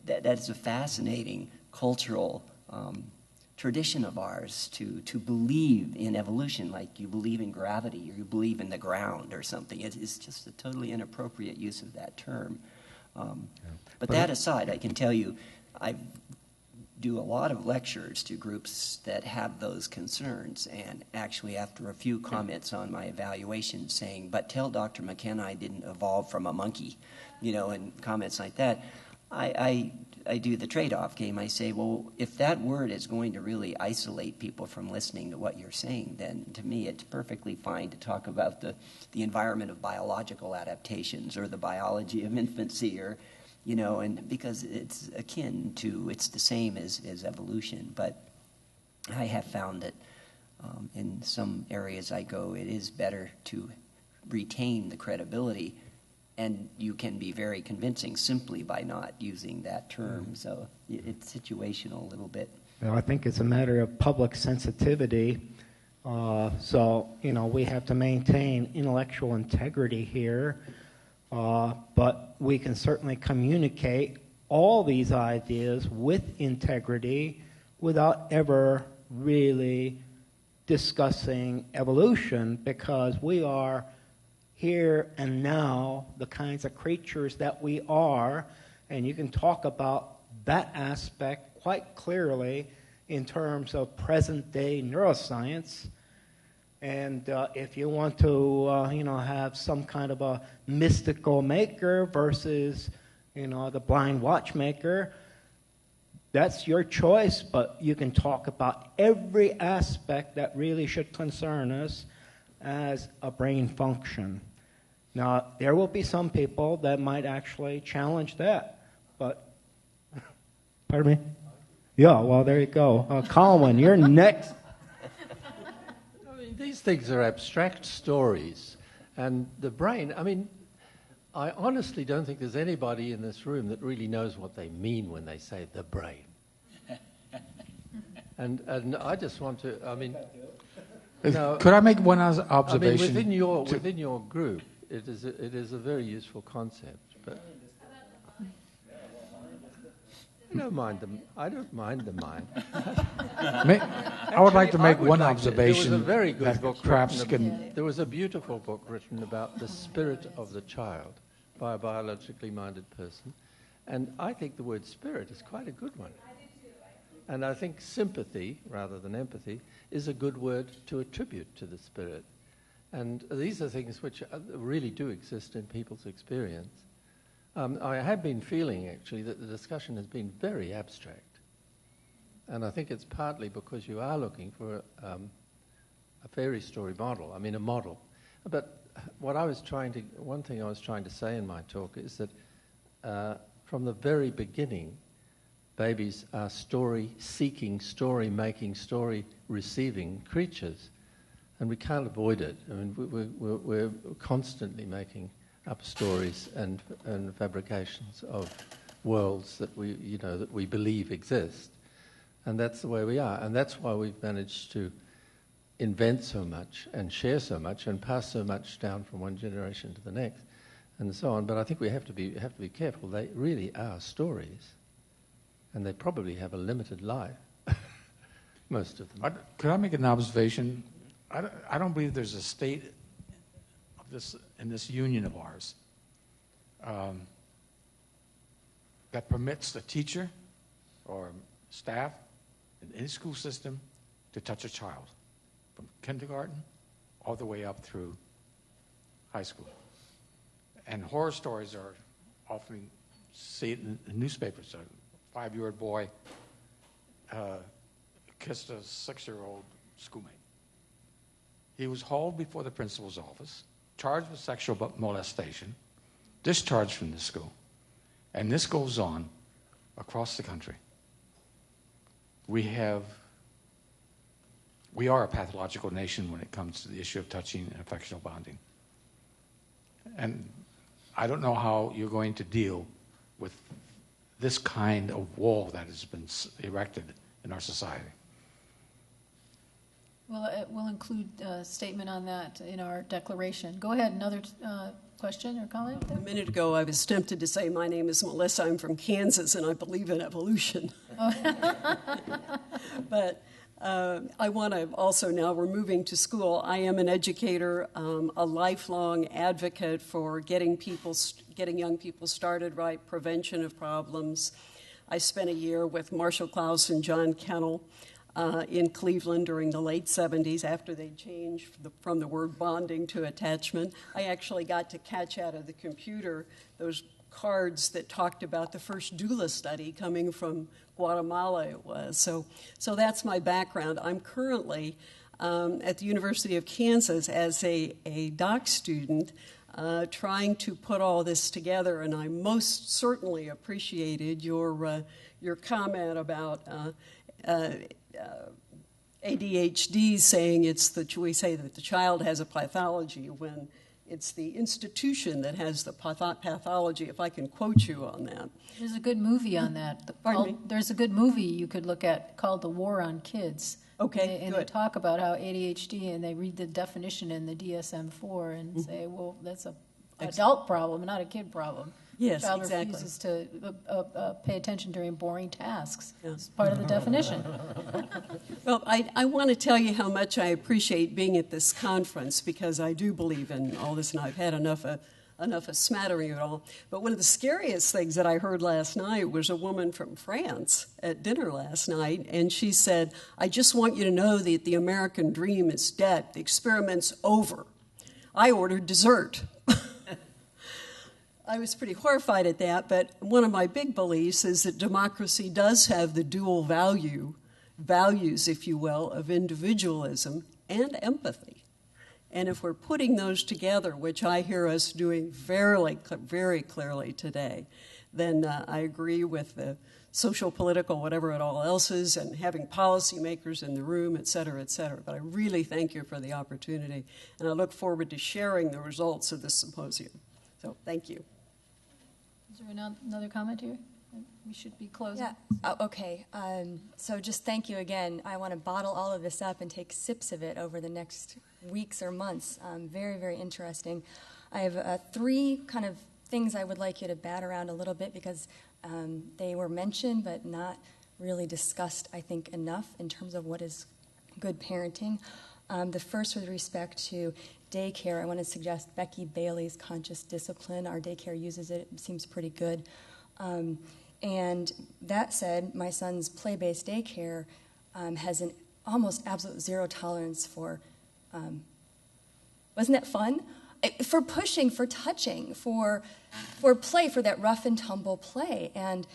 that's a fascinating cultural tradition of ours to believe in evolution, like you believe in gravity or you believe in the ground or something. It's just a totally inappropriate use of that term. But that aside, I can tell you, I do a lot of lectures to groups that have those concerns, and actually after a few comments on my evaluation saying, but tell Dr. McKenna I didn't evolve from a monkey, you know, and comments like that, I do the trade-off game. I say, well, if that word is going to really isolate people from listening to what you're saying, then to me it's perfectly fine to talk about the environment of biological adaptations or the biology of infancy, or, you know, and because it's akin to, it's the same as evolution. But I have found that in some areas I go, it is better to retain the credibility, and you can be very convincing simply by not using that term. So it's situational a little bit. Well, I think it's a matter of public sensitivity. So, you know, we have to maintain intellectual integrity here, but we can certainly communicate all these ideas with integrity without ever really discussing evolution, because we are here and now the kinds of creatures that we are, and you can talk about that aspect quite clearly in terms of present-day neuroscience. And if you want to, you know, have some kind of a mystical maker versus, you know, the blind watchmaker, that's your choice, but you can talk about every aspect that really should concern us as a brain function. Now, there will be some people that might actually challenge that, but, pardon me? Yeah, well, there you go. Colin, you're next. I mean, these things are abstract stories. And the brain, I mean, I honestly don't think there's anybody in this room that really knows what they mean when they say the brain. And I just want to, I mean... Could I make one observation? I mean, within your group, it is a very useful concept. But I don't mind the mind. I would like to make one observation. There was a very good that book. There was a beautiful book written about the spirit of the child by a biologically minded person, and I think the word spirit is quite a good one. And I think sympathy, rather than empathy, is a good word to attribute to the spirit. And these are things which really do exist in people's experience. I have been feeling, actually, that the discussion has been very abstract. And I think it's partly because you are looking for a fairy story model, I mean a model. But one thing I was trying to say in my talk is that from the very beginning, babies are story-seeking, story-making, story-receiving creatures, and we can't avoid it. I mean, we're constantly making up stories and fabrications of worlds that we believe exist, and that's the way we are, and that's why we've managed to invent so much and share so much and pass so much down from one generation to the next, and so on. But I think we have to be careful. They really are stories. And they probably have a limited life, most of them. Could I make an observation? I don't believe there's a state of this in this union of ours that permits the teacher or staff in any school system to touch a child from kindergarten all the way up through high school. And horror stories are often seen in newspapers. A 5-year-old boy kissed a 6-year-old schoolmate. He was hauled before the principal's office, charged with sexual molestation, discharged from the school. And this goes on across the country. We are a pathological nation when it comes to the issue of touching and affectional bonding. And I don't know how you're going to deal with this kind of wall that has been erected in our society. Well, we'll include a statement on that in our declaration. Go ahead, another question or comment? A minute ago, I was tempted to say, my name is Melissa, I'm from Kansas, and I believe in evolution. But I want to also, now we're moving to school, I am an educator, a lifelong advocate for getting young people started right, prevention of problems. I spent a year with Marshall Klaus and John Kennel in Cleveland during the late 70s after they changed from the word bonding to attachment. I actually got to catch out of the computer those cards that talked about the first doula study coming from Guatemala it was. So that's my background. I'm currently at the University of Kansas as a doc student trying to put all this together, and I most certainly appreciated your comment about ADHD saying we say that the child has a pathology when it's the institution that has the pathology, if I can quote you on that. There's a good movie on that. There's a good movie you could look at called The War on Kids. Okay, and they talk about how ADHD, and they read the definition in the DSM-4 and say, well, that's an adult problem, not a kid problem. Yes, the child exactly. refuses to pay attention during boring tasks. It's part of the definition. Well, I want to tell you how much I appreciate being at this conference, because I do believe in all this, and I've had enough of smattering of it all. But one of the scariest things that I heard last night was a woman from France at dinner last night, and she said, I just want you to know that the American dream is dead. The experiment's over. I ordered dessert. I was pretty horrified at that, but one of my big beliefs is that democracy does have the dual values, if you will, of individualism and empathy. And if we're putting those together, which I hear us doing very, very clearly today, then I agree with the social, political, whatever it all else is, and having policymakers in the room, et cetera, et cetera. But I really thank you for the opportunity, and I look forward to sharing the results of this symposium. So thank you. Is there another comment here? We should be closing. Yeah. Okay. So just thank you again. I want to bottle all of this up and take sips of it over the next weeks or months. Very, very interesting. I have 3 kind of things I would like you to bat around a little bit because they were mentioned but not really discussed, I think, enough in terms of what is good parenting. The first with respect to daycare, I want to suggest Becky Bailey's Conscious Discipline. Our daycare uses it. It seems pretty good. And that said, my son's play-based daycare has an almost absolute zero tolerance for, wasn't that fun? For pushing, for touching, for play, for that rough and tumble play. And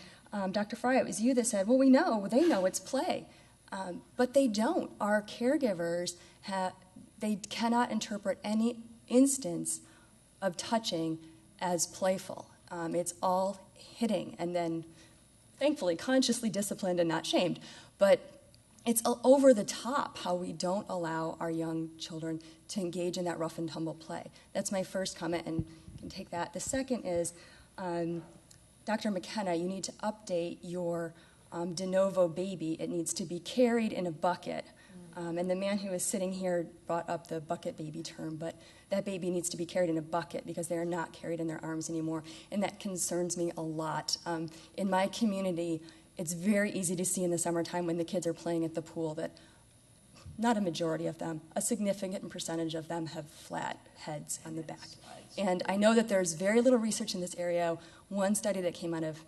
Dr. Fry, it was you that said, well, they know it's play. But they don't. Our caregivers, they cannot interpret any instance of touching as playful. It's all hitting and then, thankfully, consciously disciplined and not shamed. But it's over the top how we don't allow our young children to engage in that rough and tumble play. That's my first comment, and you can take that. The second is, Dr. McKenna, you need to update your de novo baby. It needs to be carried in a bucket. And the man who was sitting here brought up the bucket baby term, but that baby needs to be carried in a bucket because they are not carried in their arms anymore, and that concerns me a lot. In my community, it's very easy to see in the summertime when the kids are playing at the pool that not a majority of them, a significant percentage of them have flat heads on the back. And I know that there's very little research in this area. One study that came out of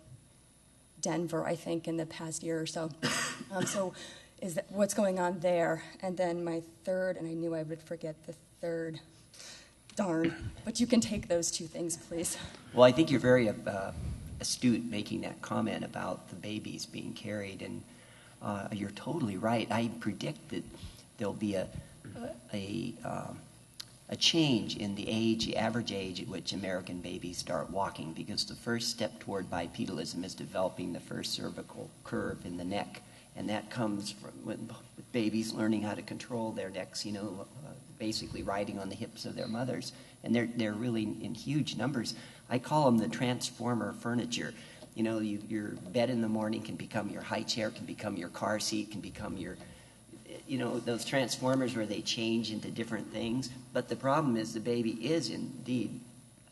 Denver, I think, in the past year or so. Is that what's going on there? And then my third, and I knew I would forget the third, darn. But you can take those 2 things, please. Well, I think you're very astute making that comment about the babies being carried, and you're totally right. I predict that there'll be a change in the average age at which American babies start walking, because the first step toward bipedalism is developing the first cervical curve in the neck. And that comes from with babies learning how to control their necks, basically riding on the hips of their mothers. And they're really in huge numbers. I call them the transformer furniture. Your bed in the morning can become your high chair, can become your car seat, can become your, those transformers where they change into different things. But the problem is the baby is indeed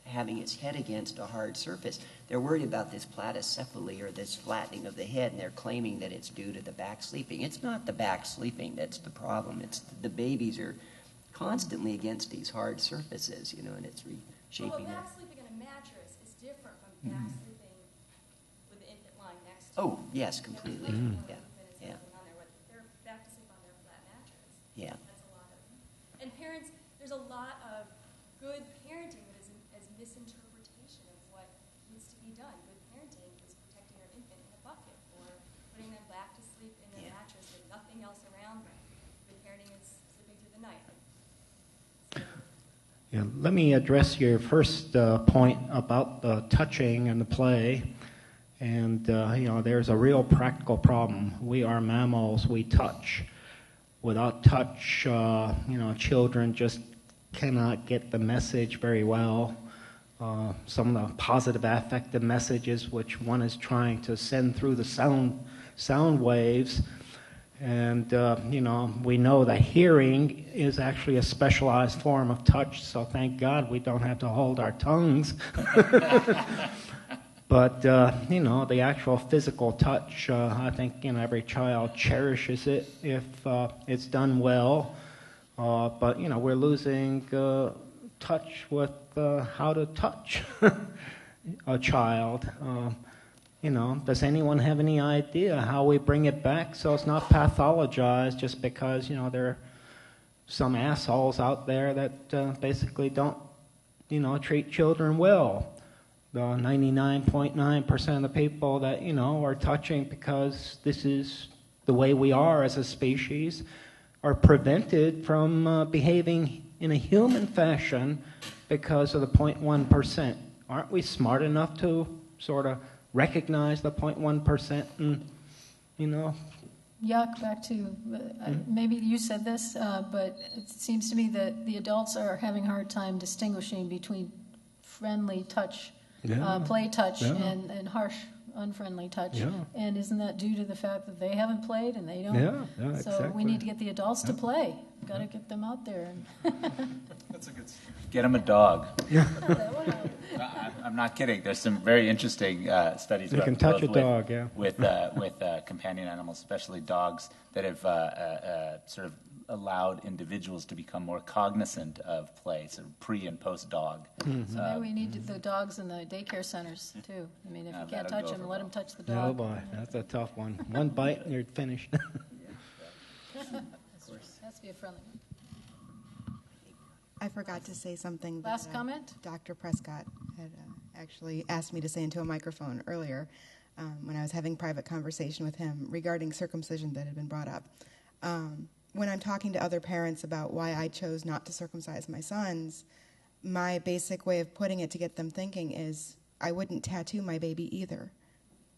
having its head against a hard surface. They're worried about this platycephaly, or this flattening of the head, and they're claiming that it's due to the back sleeping. It's not the back sleeping that's the problem. It's the babies are constantly against these hard surfaces, and it's reshaping them. Back sleeping on a mattress is different from back sleeping with the infant lying next to you. Oh, yes, completely. Yeah. They're back to sleep on their flat mattress. Yeah. That's a lot of them. And parents, there's a lot of good parenting that is misinterpretation of what needs to be done. Good parenting is protecting your infant in a bucket or putting them back to sleep in their mattress with nothing else around them. Good parenting is sleeping through the night. Yeah, let me address your first point about the touching and the play. And, there's a real practical problem. We are mammals. We touch. Without touch, children just cannot get the message very well. Some of the positive affective messages which one is trying to send through the sound waves. And, we know that hearing is actually a specialized form of touch, so thank God we don't have to hold our tongues. But, the actual physical touch, I think, every child cherishes it if it's done well. But, we're losing touch with how to touch a child. Does anyone have any idea how we bring it back so it's not pathologized just because, there are some assholes out there that basically don't, treat children well? The 99.9% of the people that, are touching because this is the way we are as a species are prevented from behaving in a human fashion because of the 0.1%. Aren't we smart enough to sort of recognize the 0.1% and, you know. Yuck, back to, maybe you said this, but it seems to me that the adults are having a hard time distinguishing between friendly touch, play touch, and harsh, unfriendly touch. Yeah. And isn't that due to the fact that they haven't played and they don't? Yeah, so exactly. we need to get the adults to play. Got to get them out there. That's a good story. Get them a dog. Yeah. I'm not kidding. There's some very interesting studies. You can touch a dog, yeah. With companion animals, especially dogs, that have sort of allowed individuals to become more cognizant of play, sort of pre and post dog. Mm-hmm. So maybe we need the dogs in the daycare centers too. I mean, if you can't touch them, let them touch the dog. Oh boy, that's a tough one. One bite and you're finished. Has to be a friendly one. I forgot to say something. Last comment? Dr. Prescott had actually asked me to say into a microphone earlier when I was having private conversation with him regarding circumcision that had been brought up. When I'm talking to other parents about why I chose not to circumcise my sons, my basic way of putting it to get them thinking is I wouldn't tattoo my baby either.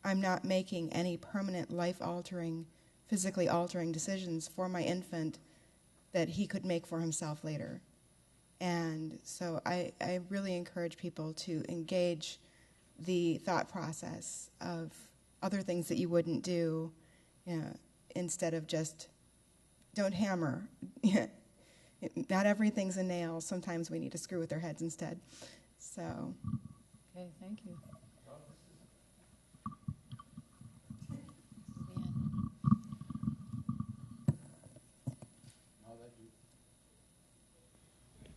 I'm not making any permanent life-altering, physically altering decisions for my infant that he could make for himself later. And so I really encourage people to engage the thought process of other things that you wouldn't do, instead of just don't hammer. Not everything's a nail. Sometimes we need to screw with their heads instead. So. Okay, thank you.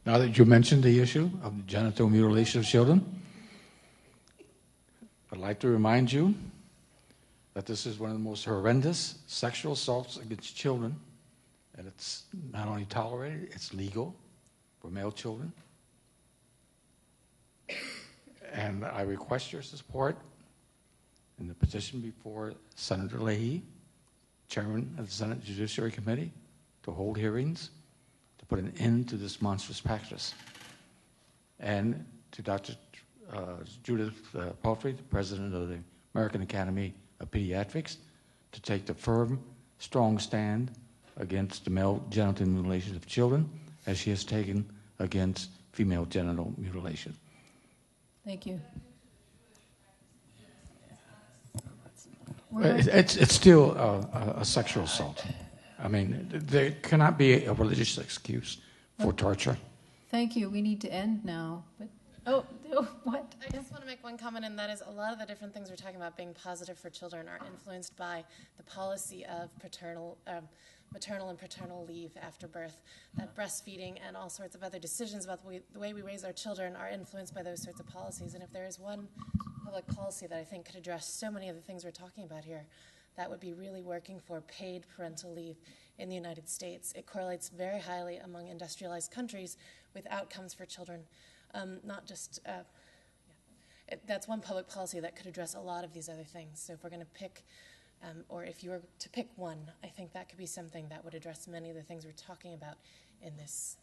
Now that you mentioned the issue of genital mutilation of children, I'd like to remind you that this is one of the most horrendous sexual assaults against children, and it's not only tolerated, it's legal for male children. And I request your support in the petition before Senator Leahy, Chairman of the Senate Judiciary Committee, to hold hearings to put an end to this monstrous practice. And to Dr. Judith Palfrey, the President of the American Academy of Pediatrics, to take the firm, strong stand against the male genital mutilation of children, as she has taken against female genital mutilation. Thank you. It's still a sexual assault. I mean, there cannot be a religious excuse for torture. Thank you. We need to end now. But what? I just want to make one comment, and that is a lot of the different things we're talking about being positive for children are influenced by the policy of maternal and paternal leave after birth. That breastfeeding and all sorts of other decisions about the way we raise our children are influenced by those sorts of policies. And if there is one public policy that I think could address so many of the things we're talking about here, that would be really working for paid parental leave in the United States. It correlates very highly among industrialized countries with outcomes for children. That's one public policy that could address a lot of these other things. So if we're going to pick, or if you were to pick one, I think that could be something that would address many of the things we're talking about in this.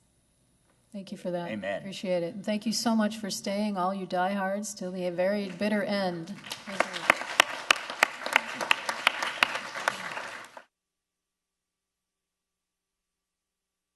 Thank you for that. Amen. Appreciate it. And thank you so much for staying, all you diehards, till the very bitter end. Thank you.